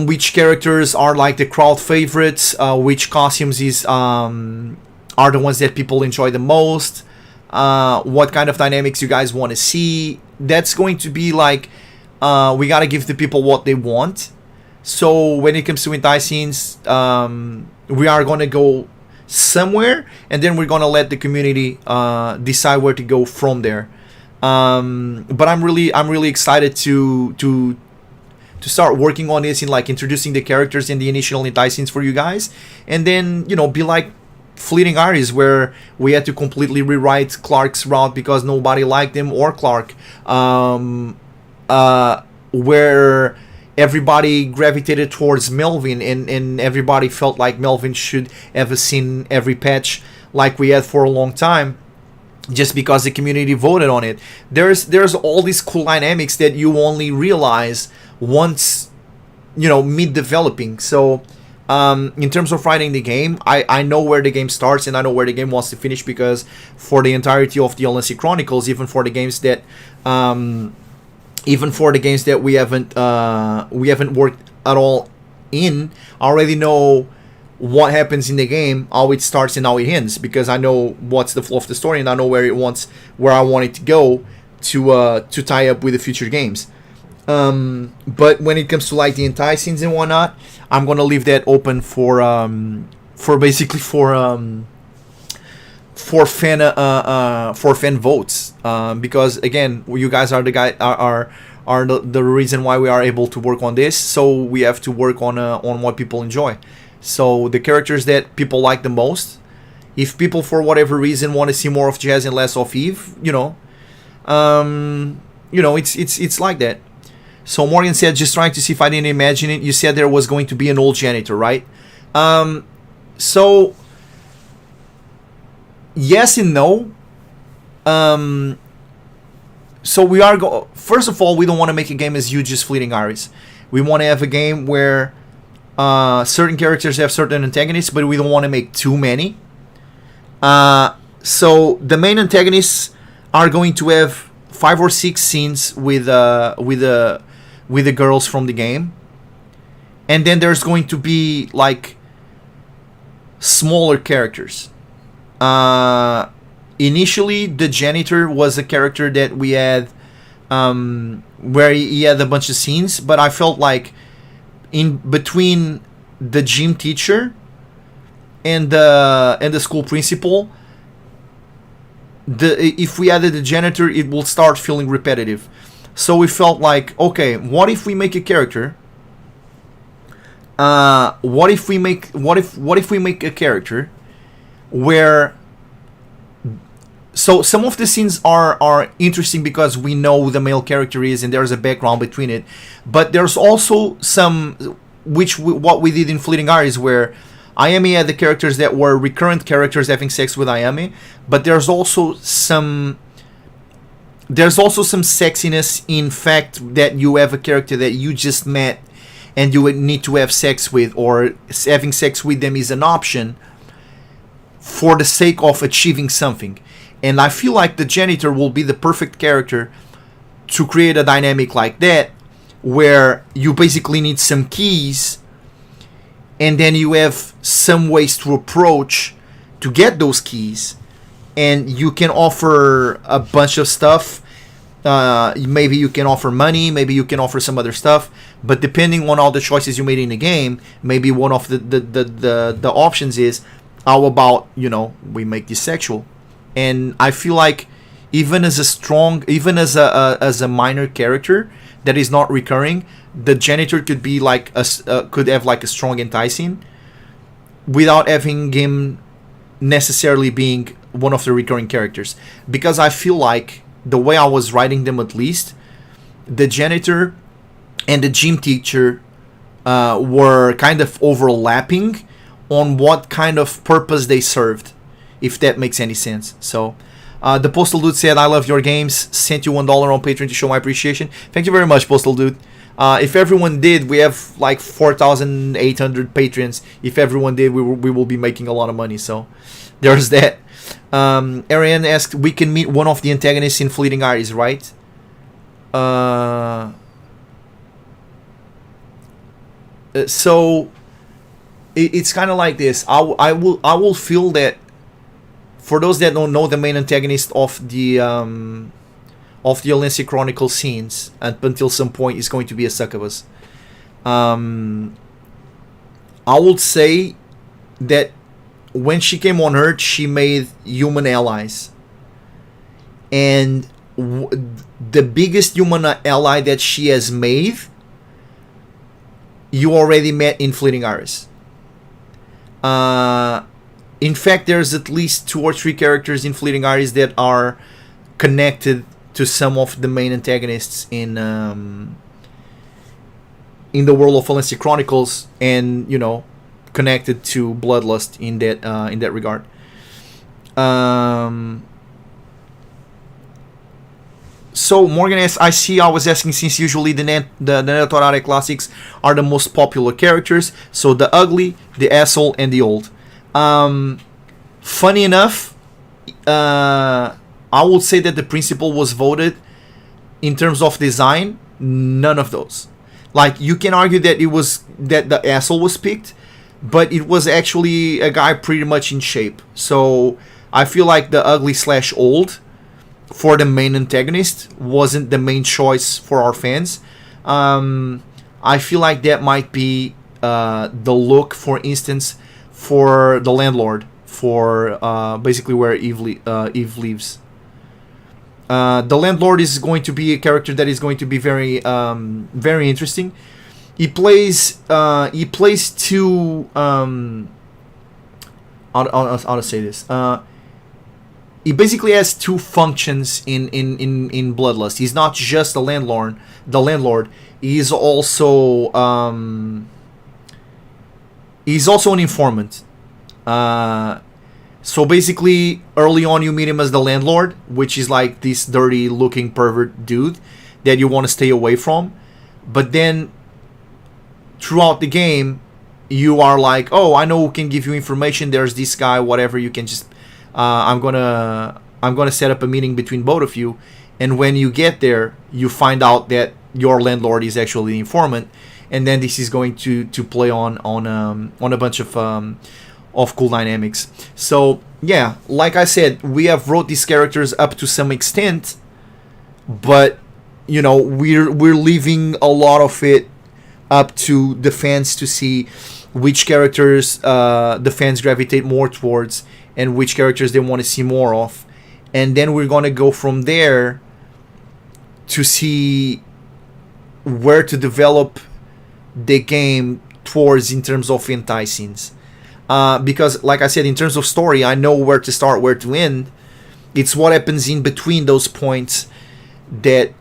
S1: which characters are like the crowd favorites, which costumes are the ones that people enjoy the most, what kind of dynamics you guys want to see. That's going to be like, we gotta give the people what they want. So when it comes to hentai scenes, we are gonna go somewhere, and then we're gonna let the community decide where to go from there. But I'm really excited to start working on this, in like introducing the characters in the initial hentai scenes for you guys, and then be like Fleeting Aries, where we had to completely rewrite Clark's route because nobody liked him or Clark. Where everybody gravitated towards Melvin, and everybody felt like Melvin should have seen every patch like we had for a long time, just because the community voted on it. There's all these cool dynamics that you only realize once mid developing. So in terms of writing the game, I know where the game starts and I know where the game wants to finish, because for the entirety of the LNC Chronicles, even for the games that we haven't worked at all in, I already know what happens in the game, how it starts and how it ends, because I know what's the flow of the story, and I know where I want it to go to tie up with the future games. But when it comes to like the entire scenes and whatnot, I'm gonna leave that open for for fan votes, because again, you guys are the guy are the reason why we are able to work on this. So we have to work on what people enjoy. So the characters that people like the most, if people for whatever reason want to see more of Jazz and less of Eve, it's like that. So Morgan said, just trying to see if I didn't imagine it. You said there was going to be an old janitor, right? So yes and no. So we are first of all, we don't want to make a game as huge as Fleeting Iris. We want to have a game where certain characters have certain antagonists, but we don't want to make too many. So the main antagonists are going to have 5 or 6 scenes with the girls from the game, and then there's going to be like smaller characters. Initially, the janitor was a character that we had, where he had a bunch of scenes, but I felt like in between the gym teacher and the school principal, if we added the janitor, it will start feeling repetitive. So we felt like, okay, what if we make a character? What if we make a character where, so some of the scenes are interesting because we know who the male character is and there's a background between it, but there's also some, what we did in Fleeting Iris, where Ayami had the characters that were recurrent characters having sex with Ayami, but there's also some sexiness in fact that you have a character that you just met and you would need to have sex with, or having sex with them is an option for the sake of achieving something. And I feel like the janitor will be the perfect character to create a dynamic like that, where you basically need some keys, and then you have some ways to approach to get those keys, and you can offer a bunch of stuff. Maybe you can offer money, maybe you can offer some other stuff, but depending on all the choices you made in the game, maybe one of the options is, how about, we make this sexual. And I feel like even as a minor character that is not recurring, the janitor could be like could have like a strong enticing, without having him necessarily being one of the recurring characters. Because I feel like the way I was writing them, at least, the janitor and the gym teacher were kind of overlapping on what kind of purpose they served, if that makes any sense. So the Postal Dude said, I love your games, sent you $1 on Patreon to show my appreciation. Thank you very much, Postal Dude. If everyone did, we have like 4,800 patrons. If everyone did, we will be making a lot of money. So there's that. Ariane asked, we can meet one of the antagonists in Fleeting Iris, right? So it's kind of like this. I will feel that, for those that don't know, the main antagonist of the Valencia Chronicle scenes, until some point, is going to be a succubus. I would say that when she came on Earth, she made human allies, and the biggest human ally that she has made, you already met in Fleeting Iris. In fact, there's at least 2 or 3 characters in Fleeting Iris that are connected to some of the main antagonists in the world of Valencia Chronicles, and connected to Bloodlust in that regard. So Morgan asks, I was asking, since usually the Nettorare classics are the most popular characters, so the ugly, the asshole, and the old. Funny enough, I would say that the principal was voted in terms of design. None of those. Like, you can argue that the asshole was picked, but it was actually a guy pretty much in shape. So I feel like the ugly / old for the main antagonist wasn't the main choice for our fans. I feel like that might be the look, for instance, for the landlord for basically where Eve lives. The landlord is going to be a character that is going to be very very interesting. He plays two how to say this. He basically has two functions in Bloodlust. He's not just the landlord. He's also an informant. So basically, early on you meet him as the landlord, which is like this dirty looking pervert dude that you want to stay away from. But then throughout the game, you are like, oh, I know who can give you information. There's this guy, whatever. You can just I'm gonna set up a meeting between both of you, and when you get there, you find out that your landlord is actually the informant, and then this is going to play on a bunch of cool dynamics. So yeah, like I said, we have wrote these characters up to some extent, but you know we're leaving a lot of it up to the fans to see which characters the fans gravitate more towards and which characters they want to see more of, and then we're gonna go from there to see where to develop the game towards in terms of anti-scenes. Because like I said, in terms of story, I know where to start, where to end. It's what happens in between those points that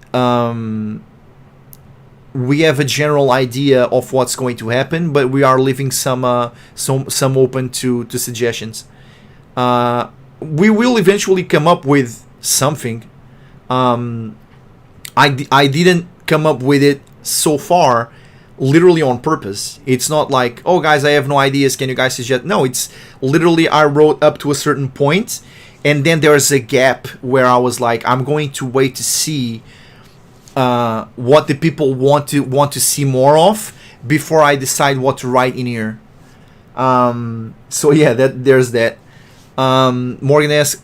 S1: we have a general idea of what's going to happen, but we are leaving some open to suggestions. We will eventually come up with something. I didn't come up with it so far literally on purpose. It's not like, oh guys, I have no ideas, can you guys suggest? No, it's literally I wrote up to a certain point, and then there's a gap where I was like, I'm going to wait to see what the people want to see more of before I decide what to write in here. So yeah, there's that. Morgan asks,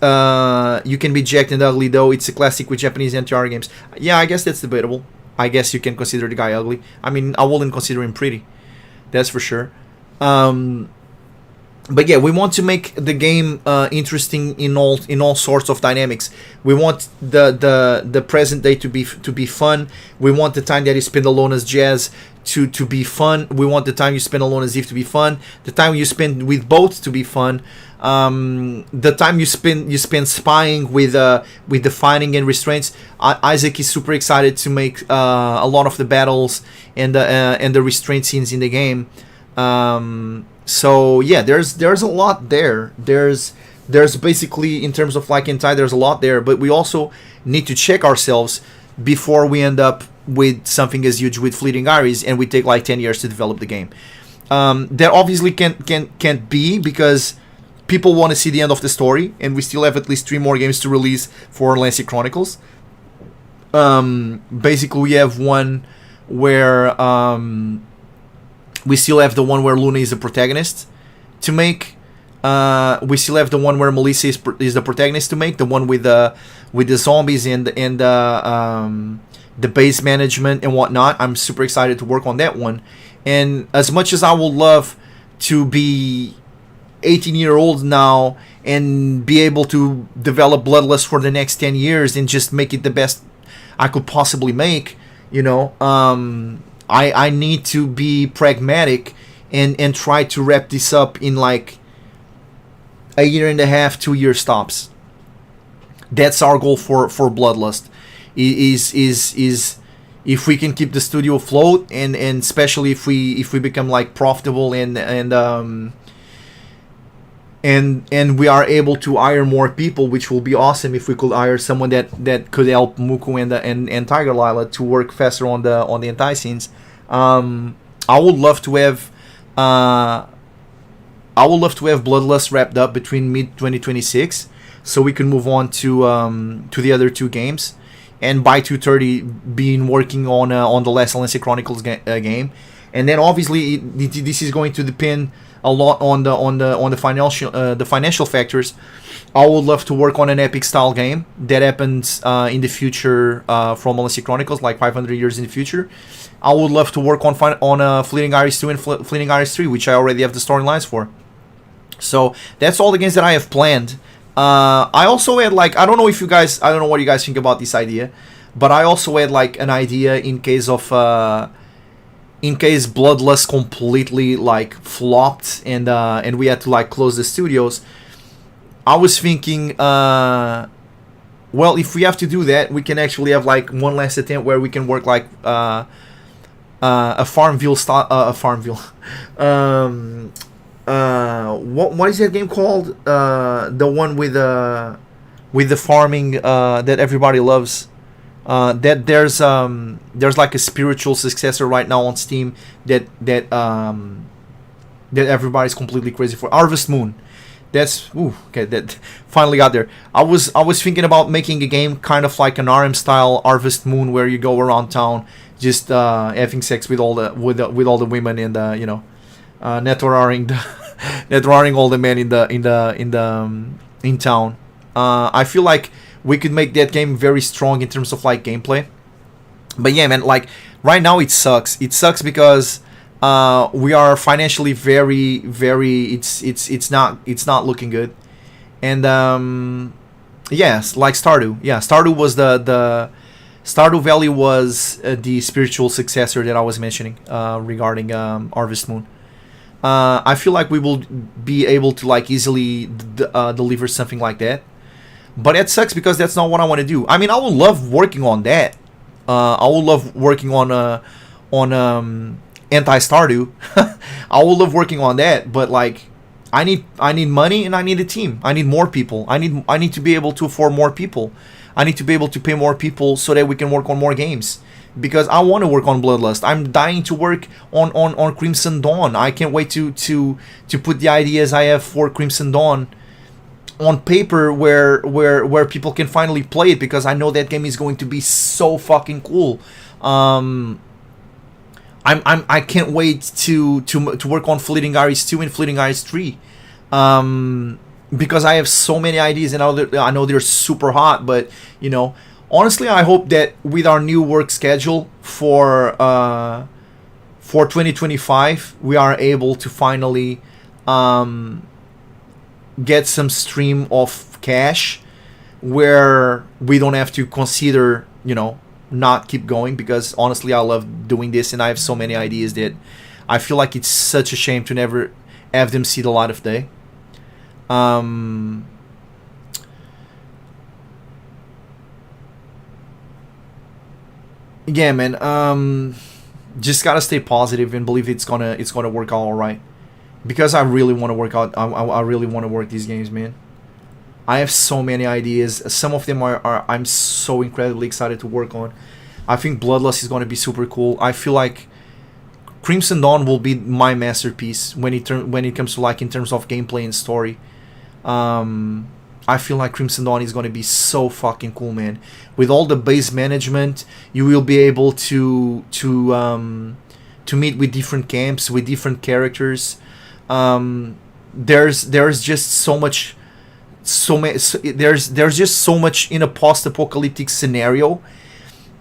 S1: you can be jacked and ugly though. It's a classic with Japanese NTR games. Yeah, I guess that's debatable. I guess you can consider the guy ugly. I mean, I wouldn't consider him pretty. That's for sure. But yeah, we want to make the game interesting in all sorts of dynamics. We want the present day to be fun. We want the time that you spend alone as Jazz to be fun. We want the time you spend alone as Eve to be fun. The time you spend with both to be fun. The time you spend spying with defining and restraints. Isaac is super excited to make a lot of the battles and the restraint scenes in the game. So yeah, there's a lot there. There's basically, in terms of like entire, there's a lot there, but we also need to check ourselves before we end up with something as huge with Fleeting Iris and we take like 10 years to develop the game. That obviously can't be, because people want to see the end of the story, and we still have at least 3 more games to release for Lancet Chronicles. Basically we have one where we still have the one where Luna is the protagonist to make. We still have the one where Melissa is the protagonist to make. The one with the zombies and the base management and whatnot. I'm super excited to work on that one. And as much as I would love to be 18-year-old now and be able to develop Bloodlust for the next 10 years and just make it the best I could possibly make, you know, I need to be pragmatic and try to wrap this up in like a year and a half, 2 year stops. That's our goal for Bloodlust. Is if we can keep the studio afloat, and especially if we become like profitable and we are able to hire more people, which will be awesome if we could hire someone that could help Muku and Tiger Lila to work faster on the anti-scenes. I would love to have Bloodlust wrapped up between mid 2026, so we can move on to the other 2 games, and by 2:30 being working on the last Lancet Chronicles game, and then obviously this is going to depend a lot on the financial factors. I would love to work on an epic style game that happens in the future from Lancet Chronicles, like 500 years in the future. I would love to work on Fleeting Iris 2 and Fleeting Iris 3, which I already have the storylines for. So that's all the games that I have planned. I also had like, I don't know if you guys, I don't know what you guys think about this idea, but I also had like an idea in case of in case Bloodlust completely like flopped and we had to like close the studios. I was thinking, well, if we have to do that, we can actually have like one last attempt where we can work like a Farmville style, a Farmville. What is that game called? The one with the farming that everybody loves. That there's like a spiritual successor right now on Steam that everybody's completely crazy for. Harvest Moon. That's okay. That finally got there. I was thinking about making a game kind of like an RM style Harvest Moon, where you go around town just having sex with all the with all the women and networking networking all the men in town. I feel like we could make that game very strong in terms of like gameplay. But yeah, man, like right now it sucks. It sucks because we are financially very. It's not looking good. And yes, like Stardew. Yeah, Stardew was the Stardew Valley was the spiritual successor that I was mentioning regarding Harvest Moon. I feel like we will be able to like easily deliver something like that, but it sucks because that's not what I want to do. I mean, I would love working on that. I would love working on anti Stardew. I would love working on that, but like I need money and I need a team. I need more people. I need to be able to afford more people. I need to be able to pay more people so that we can work on more games. Because I want to work on Bloodlust. I'm dying to work on Crimson Dawn. I can't wait to put the ideas I have for Crimson Dawn on paper where people can finally play it, because I know that game is going to be so fucking cool. I can't wait to work on Fleeting Iris 2 and Fleeting Iris 3. Because I have so many ideas and I know they're super hot, but you know, honestly, I hope that with our new work schedule for 2025, we are able to finally get some stream of cash where we don't have to consider, you know, not keep going, because honestly, I love doing this and I have so many ideas that I feel like it's such a shame to never have them see the light of day. Yeah, man. Just gotta stay positive and believe it's gonna work out all right. Because I really want to work out. I really want to work these games, man. I have so many ideas. Some of them are I'm so incredibly excited to work on. I think Bloodlust is gonna be super cool. I feel like Crimson Dawn will be my masterpiece when it comes to like in terms of gameplay and story. I feel like Crimson Dawn is going to be so fucking cool, man. With all the base management, you will be able to meet with different camps, with different characters. There's just so much, there's just so much in a post-apocalyptic scenario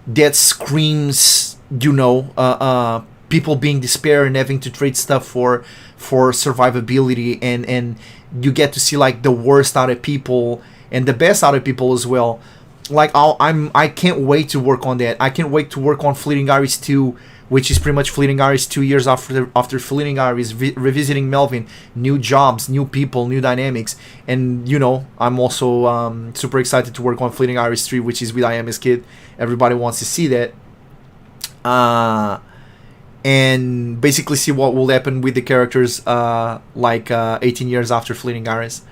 S1: that screams, you know, people being despair and having to trade stuff for survivability, and you get to see like the worst out of people and the best out of people as well. Like I can't wait to work on that. I can't wait to work on Fleeting Iris 2, which is pretty much Fleeting Iris 2 years after Fleeting Iris, revisiting Melvin, new jobs, new people, new dynamics. And you know, I'm also super excited to work on Fleeting Iris 3, which is with I Am His Kid. Everybody wants to see that. And basically see what will happen with the characters 18 years after Fleeting Iris.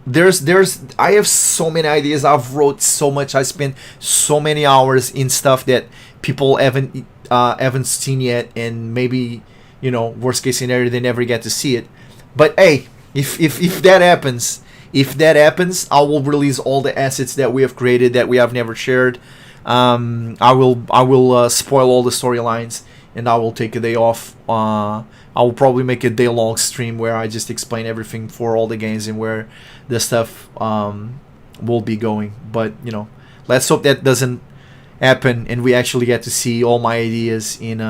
S1: There's I have so many ideas. I've wrote so much. I spent so many hours in stuff that people haven't seen yet, and maybe, you know, worst case scenario, they never get to see it. But hey, if that happens, I will release all the assets that we have created that we have never shared. I will spoil all the storylines, and I will take a day off. I will probably make a day-long stream where I just explain everything for all the games and where the stuff will be going. But you know, let's hope that doesn't happen, and we actually get to see all my ideas in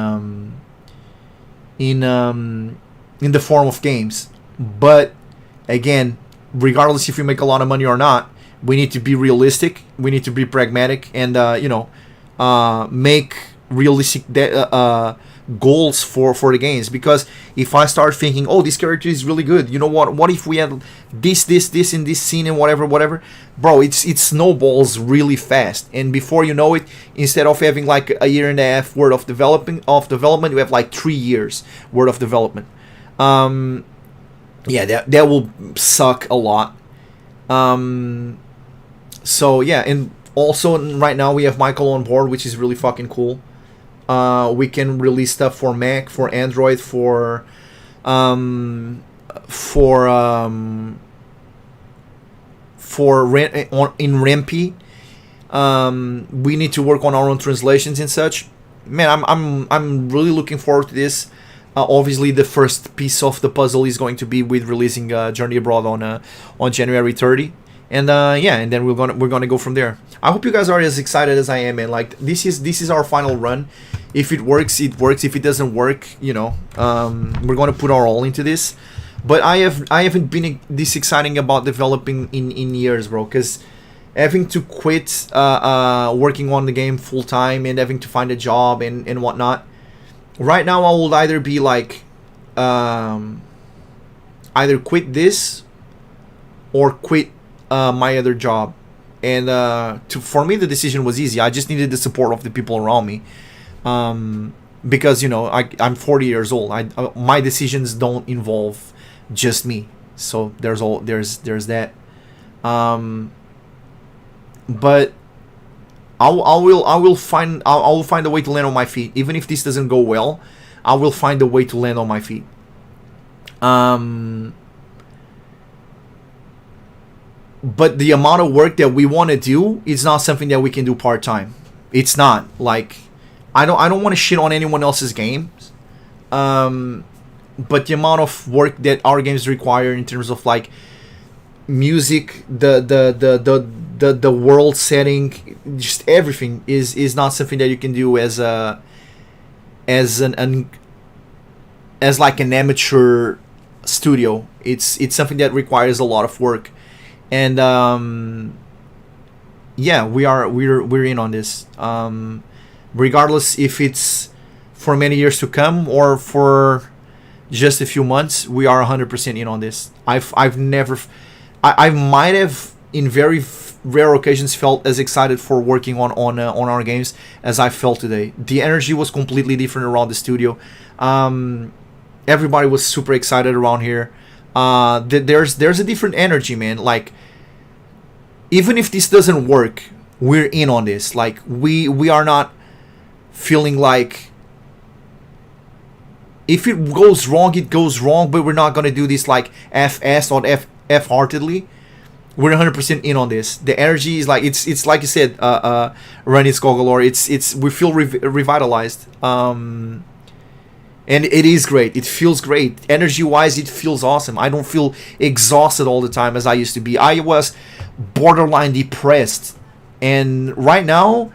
S1: in the form of games. But again, regardless if we make a lot of money or not, we need to be realistic. We need to be pragmatic, and make realistic goals for the games. Because if I start thinking, oh, this character is really good, you know what if we had this in this scene and whatever, bro, it snowballs really fast, and before you know it, instead of having like a year and a half worth of development, you have like 3 years worth of development. Yeah, that will suck a lot. So yeah, and also right now we have Michael on board, which is really fucking cool. We can release stuff for Mac, for Android, for in Rempi. We need to work on our own translations and such. Man, I'm really looking forward to this. Obviously, the first piece of the puzzle is going to be with releasing Journey Abroad on January 30, and and then we're gonna go from there. I hope you guys are as excited as I am, and like this is our final run. If it works, it works. If it doesn't work, we're gonna put our all into this. But I haven't been this exciting about developing in years, bro. Because having to quit working on the game full time and having to find a job and whatnot. Right now, I will either be like, either quit this or quit my other job. And for me, the decision was easy. I just needed the support of the people around me, because I'm 40 years old. My decisions don't involve just me. So there's that. But I will find a way to land on my feet. Even if this doesn't go well, I will find a way to land on my feet. But the amount of work that we want to do is not something that we can do part time. It's not. Like, I don't want to shit on anyone else's games. But the amount of work that our games require in terms of like music, the world setting, just everything is not something that you can do as like an amateur studio. It's something that requires a lot of work, and we're in on this. Regardless if it's for many years to come or for just a few months, we are 100% in on this. I might have in very rare occasions felt as excited for working on our games as I felt today. The energy was completely different around the studio. Everybody was super excited around here. There's a different energy, man. Like, even if this doesn't work, we're in on this. Like, we are not feeling like if it goes wrong, it goes wrong, but we're not gonna do this like F-ass or F-heartedly. We're 100% in on this. The energy is like it's like you said, Runny Skogalore. It's we feel revitalized, and it is great. It feels great. Energy wise, it feels awesome. I don't feel exhausted all the time as I used to be. I was borderline depressed, and right now,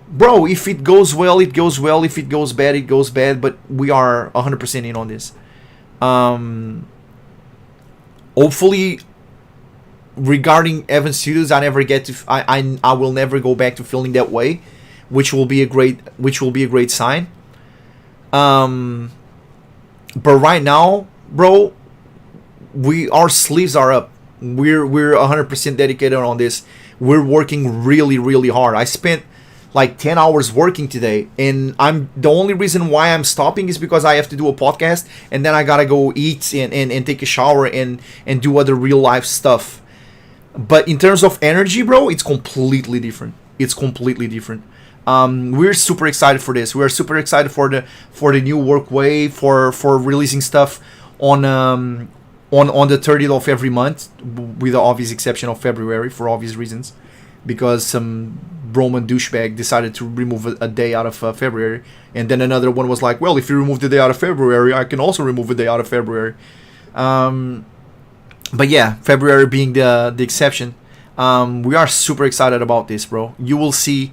S1: bro, if it goes well, it goes well. If it goes bad, it goes bad. But we are 100% in on this. Hopefully, regarding Evan Studios, I never get to. I will never go back to feeling that way, which will be a great sign. But right now, bro, our sleeves are up. We're 100% dedicated on this. We're working really, really hard. I spent like 10 hours working today, and the only reason why I'm stopping is because I have to do a podcast, and then I gotta go eat and take a shower and do other real life stuff. But in terms of energy, bro, it's completely different. We're super excited for this. We're super excited for the new work way, for releasing stuff on the 30th of every month, with the obvious exception of February for obvious reasons, because some Roman douchebag decided to remove a day out of February, and then another one was like, well, if you remove the day out of February, I can also remove a day out of February. But yeah, February being the exception. We are super excited about this, bro. You will see,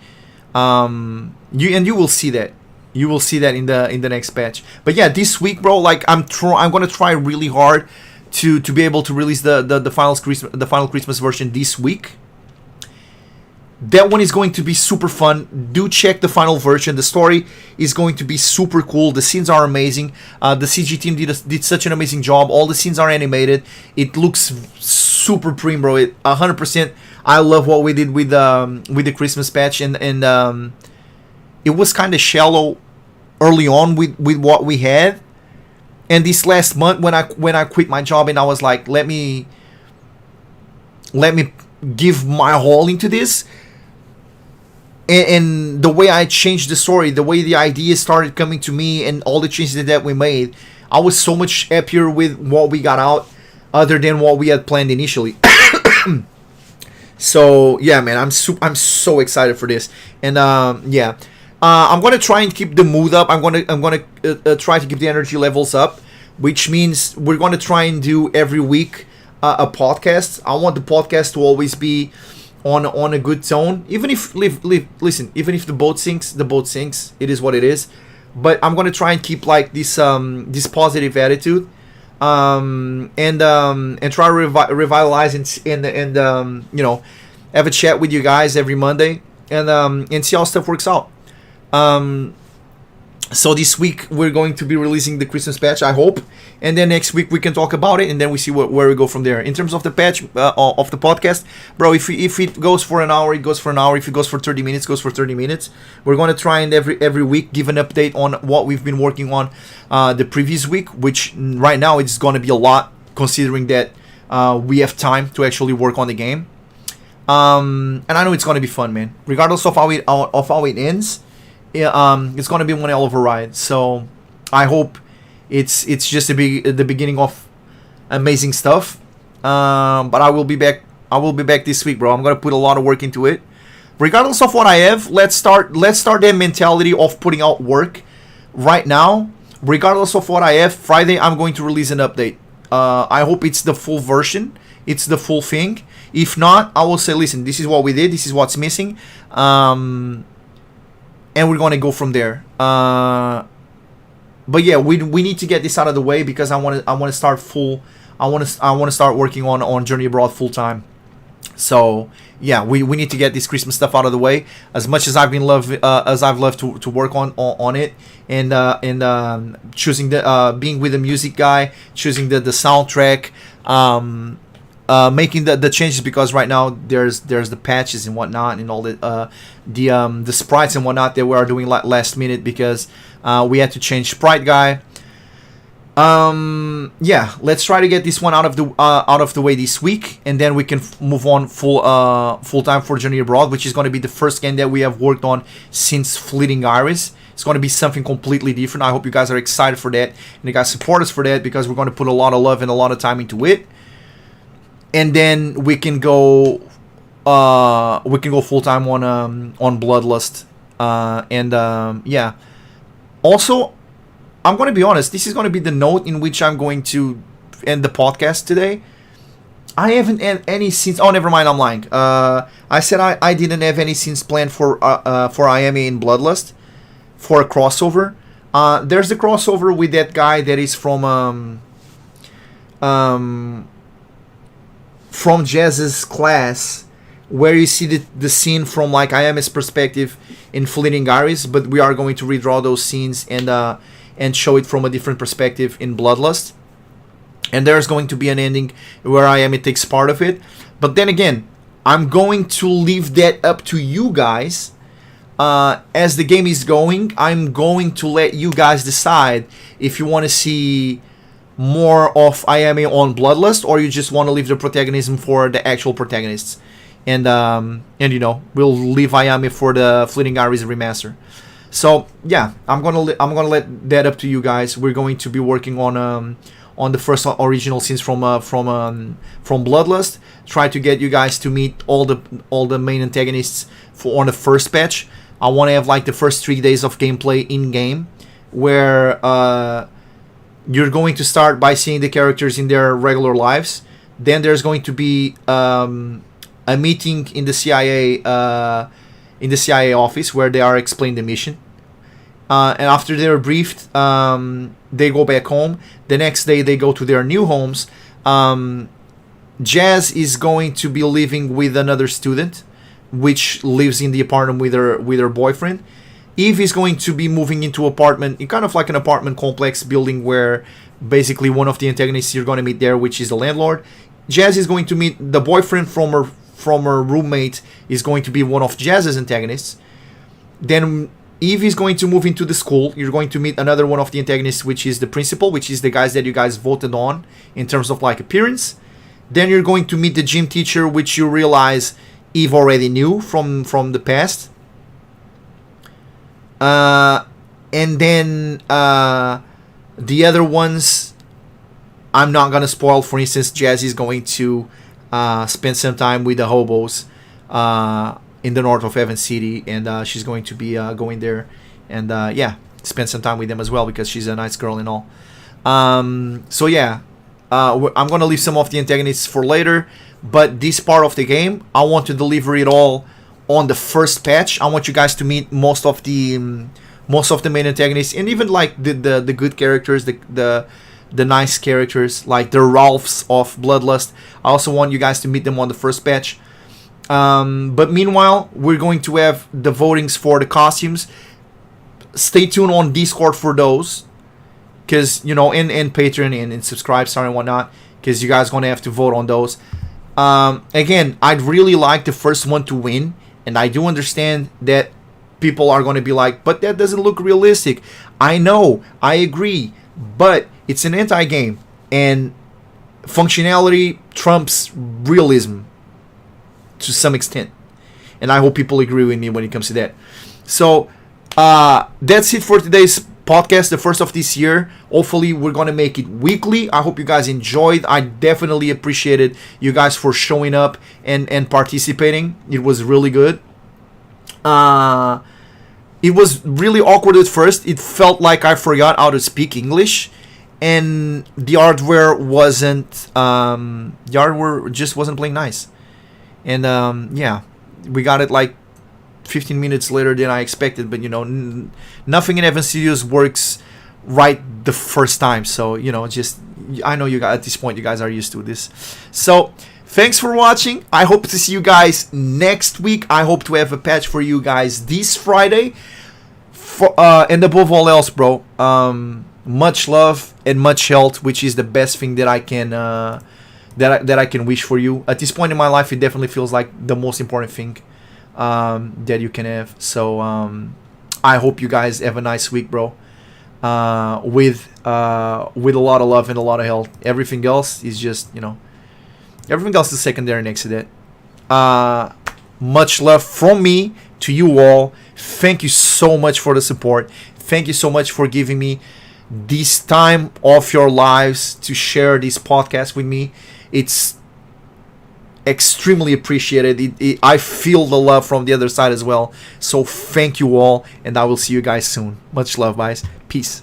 S1: you will see that You will see that in the next patch. But yeah, this week, bro, like I'm gonna try really hard to be able to release the final Christmas version this week. That one is going to be super fun. Do check the final version. The story is going to be super cool. The scenes are amazing. The CG team did such an amazing job. All the scenes are animated. It looks super prime, bro. 100%. I love what we did with the Christmas patch, and it was kind of shallow early on with what we had. And this last month when I quit my job and I was like, let me give my all into this. And the way I changed the story, the way the ideas started coming to me, and all the changes that we made, I was so much happier with what we got out, other than what we had planned initially. So yeah, man, I'm so excited for this, and yeah, I'm gonna try and keep the mood up. I'm gonna try to keep the energy levels up, which means we're gonna try and do every week a podcast. I want the podcast to always be on a good tone, even if listen, even if the boat sinks, it is what it is. But I'm gonna try and keep like this positive attitude, and try to revitalize and you know, have a chat with you guys every Monday, and see how stuff works out. So this week we're going to be releasing the Christmas patch, I hope, and then next week we can talk about it, and then we see where we go from there. In terms of the patch of the podcast, bro, if it goes for an hour, it goes for an hour. If it goes for 30 minutes, it goes for 30 minutes. We're going to try and every week give an update on what we've been working on the previous week, which right now it's going to be a lot, considering that we have time to actually work on the game. And I know it's going to be fun, man. Regardless of how it ends, it's gonna be one hell of a ride. So I hope it's just the beginning of amazing stuff. But I will be back this week, bro. I'm gonna put a lot of work into it. Regardless of what I have, let's start that mentality of putting out work right now. Regardless of what I have, Friday I'm going to release an update. I hope it's the full version. It's the full thing. If not, I will say, listen, this is what we did. This is what's missing. And we're going to go from there. But yeah, we need to get this out of the way, because I want to start working on Journey Abroad full time. So yeah, we need to get this Christmas stuff out of the way. As much as I've loved to work on it, and choosing being with the music guy, choosing the soundtrack, making the changes, because right now there's the patches and whatnot, and all the sprites and whatnot that we are doing last minute, because we had to change sprite guy. Yeah, let's try to get this one out of the way this week, and then we can move on full time for Journey Abroad, which is going to be the first game that we have worked on since Fleeting Iris. It's going to be something completely different. I hope you guys are excited for that, and you guys support us for that, because we're going to put a lot of love and a lot of time into it. And then we can go full time on Bloodlust, yeah. Also, I'm going to be honest. This is going to be the note in which I'm going to end the podcast today. I haven't had any scenes. Oh, never mind. I'm lying. I said I didn't have any scenes planned for IMA in Bloodlust for a crossover. There's the crossover with that guy that is from Jazz's class, where you see the scene from like IM's perspective in Fleeting Iris, but we are going to redraw those scenes and show it from a different perspective in Bloodlust. And there's going to be an ending where IM takes part of it. But then again, I'm going to leave that up to you guys. As the game is going, I'm going to let you guys decide if you want to see more of IMA on Bloodlust, or you just want to leave the protagonism for the actual protagonists, and you know, we'll leave IMA for the Fleeting Iris remaster. So yeah, I'm gonna let that up to you guys. We're going to be working on the first original scenes from Bloodlust. Try to get you guys to meet all the main antagonists on the first patch. I want to have like the first 3 days of gameplay in game, where you're going to start by seeing the characters in their regular lives. Then there's going to be a meeting in the CIA office, where they are explaining the mission. And after they're briefed, they go back home. The next day, they go to their new homes. Jazz is going to be living with another student, which lives in the apartment with her boyfriend. Eve is going to be moving into apartment, kind of like an apartment complex building where basically one of the antagonists you're going to meet there, which is the landlord. Jazz is going to meet the boyfriend from her roommate is going to be one of Jazz's antagonists. Then Eve is going to move into the school. You're going to meet another one of the antagonists, which is the principal, which is the guys that you guys voted on in terms of like appearance. Then you're going to meet the gym teacher, which you realize Eve already knew from the past. And then the other ones, I'm not gonna spoil. For instance, Jazz is going to spend some time with the hobos in the north of Evan City, and she's going to be going there and spend some time with them as well because she's a nice girl and all. So yeah, I'm gonna leave some of the antagonists for later, but this part of the game, I want to deliver it all on the first patch. I want you guys to meet most of the main antagonists, and even like the good characters, the nice characters, like the Ralphs of Bloodlust. I also want you guys to meet them on the first patch. But meanwhile, we're going to have the votings for the costumes. Stay tuned on Discord for those, because and Patreon and subscribe, sorry, and whatnot, because you guys are gonna have to vote on those. Again, I'd really like the first one to win, and I do understand that people are going to be like, but that doesn't look realistic. I know, I agree, but it's an anti-game, and functionality trumps realism to some extent, and I hope people agree with me when it comes to that. So that's it for today's podcast, the first of this year. Hopefully we're gonna make it weekly. I hope you guys enjoyed. I definitely appreciated you guys for showing up and participating. It was really good. It was really awkward at first. It felt like I forgot how to speak English, and the hardware just wasn't playing nice. And we got it like 15 minutes later than I expected, but nothing in Evan Studios works right the first time, so just, I know you guys at this point, you guys are used to this. So thanks for watching. I hope to see you guys next week. I hope to have a patch for you guys this Friday. And above all else, bro, much love and much health, which is the best thing that I can that I can wish for you at this point in my life. It definitely feels like the most important thing that you can have. So I hope you guys have a nice week, bro, with a lot of love and a lot of health. Everything else is just everything else is secondary next to that. Much love from me to you all. Thank you so much for the support. Thank you so much for giving me this time of your lives to share this podcast with me. It's extremely appreciated. I feel the love from the other side as well. So thank you all, and I will see you guys soon. Much love, guys. Peace.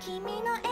S2: 君の笑